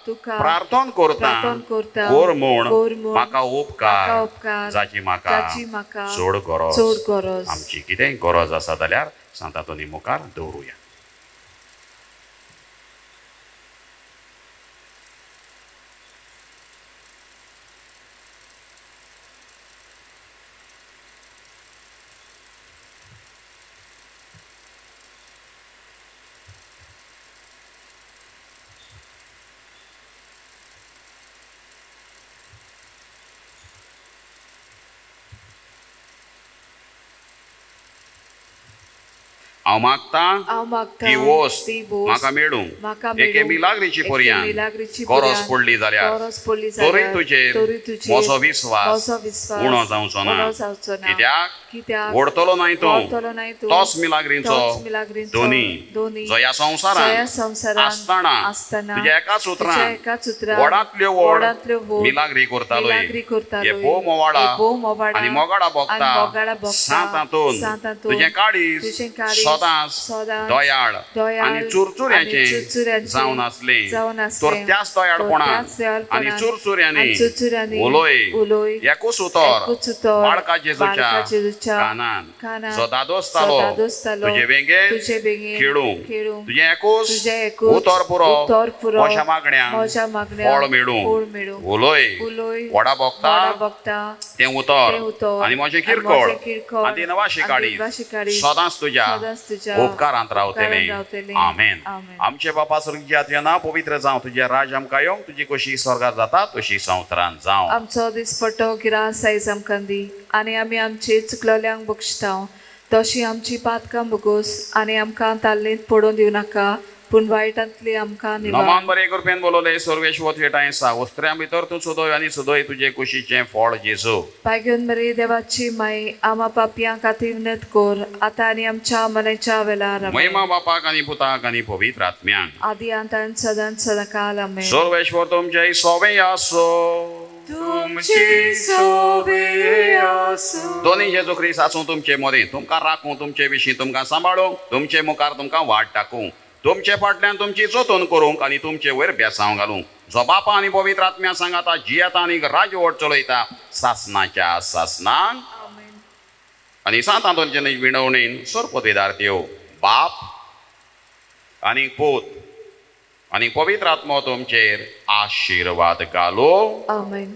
तुका प्रार्थना करता प्रार्थना करता. कोर म्हूण कोर म्हूण म्हाका म्हाका उपकार उपकार जाची जाची म्हाका म्हाका चड गरज चड गरज. आमची कितेंय गरज आसा जाल्यार सांतातोनी मुखार दवरुया. हांव मागतां हांव मागतां ती वोस्त ती वोस्त म्हाका मेळूंक म्हाका एके मेळूंक मिलाग्रीची एके पर्यंत मिलाग्रीची गरज पर्यंत पडली जाल्यार गरज पडली तोरी जाल्यार तुजेर तोरी तुजेर म्हजो विस्वास म्हजो विस्वास उणो जावचो ना. उणो जावचो ना. कित्याक ओडतलो न्हय ओडतलो न्हय तूं तूं. तोच मिलाग्रींचो तोच मिलाग्रींचो दोनी जो ह्या ह्या संवसारांत संवसारांत आसतना तुज्या एकाच तुज्या उतरान एकाच उतरान वडांतल्यो वडांतल्यो वड मिलाग्री करतालोय मिलाग्री करतालोय. हे भोव मोवाडा हे भोव मोवाडा आनी मोगाडा आनी भोगता मोगाडा भोगता सांतातून सांतातून तुजें काळीज तुजें काळीज सदांच सदांच दोयाळ दोयाळ आनी चुरचुऱ्याचें आनी चुरचुऱ्याचें जावन आसलें जावन आसलें. तर त्याच दोयाळपणान त्याच दोयाळपणान आनी चुरचुऱ्यांनी आनी चुरचुऱ्यांनी उलोय उलोय एकूच उतर एकूच उतर बाळका बाळका जेजूच्या जेजूच्या कानान जो जो दादोसतालो दादोसतालो तुजे वेंगेन तुजे बेगीन खेळूंक खेळूंक तुजें एकूच तुजें एकूच उतर पुरो उतर पुरो म्हज्या मागण्यांक म्हज्या मागण्यांक फळ मेळूंक फळ मेळूंक उलोय उलोय वडा भोगता वडा भोगता तें उतर तें उतर आनी म्हजें आनी किरकोळ म्हजें किरकोळ आनी दिनवाशी आनी काडीत दिनवाशी काडीत सदांच तुज्या सदांच तुज्या उपकारांत रावतलें रावतलें. आमेन आमेन. आमचे बापा स्वर्गीय तुजें नांव पवित्र जावं तुजें राज आमकां येवंक तुजी कशी स्वर्गांत जाता तशी संवसारांत जावं. आमचो दिसपट्टो गिरास आयज आमकां दी आनी आमी आमची चुकलोल्यांक बक्षटाव तशी आमची पातकां बगोस आनी आमकां ताल्लींत पडोवन दिवं नाका पूण वायटांतली आमकां नमान निवार. बरे कृपेन बोलवले सर्वेश्वर थेटाय सा वस्त्र्यां भितर तूं सुदय आनी सुदय तुजे कुशीचें फळ जेजू. पायगेवन मरी देवाची माई आमा पापयां खातीर नत कोर आतां आनी आमच्या मनेच्या वेळार आमेन. महिमा बापाक आनी पुताक आनी पवित्र आत्म्यांक आदी आतां सदांच सदांकाल आमेन. सर्वेश्वर तुमचे सोवे आसो. तुमची सोबे आसूं. दोनी जेजू ख्रिस्त आसूं तुमचे मदीं तुमकां राखूं तुमचे विशीं तुमकां सांबाळूंक तुमचे मुखार तुमकां वाट टाकूंक तुमचे फाटल्यान तुमची जतन करूंक आनी तुमचे वयर बेसांव घालूंक जो बापा आनी पवित्र आत्म्या सांगाता जियेता आनी राजवट चलयता सासनाच्या सासनाक आमेन. आनी सांतांचे विणवणेन सरपदवीदार देव बाप आनी पूत आनी पवित्र आत्मो तुमचेर आशिर्वाद घालो. आमेन.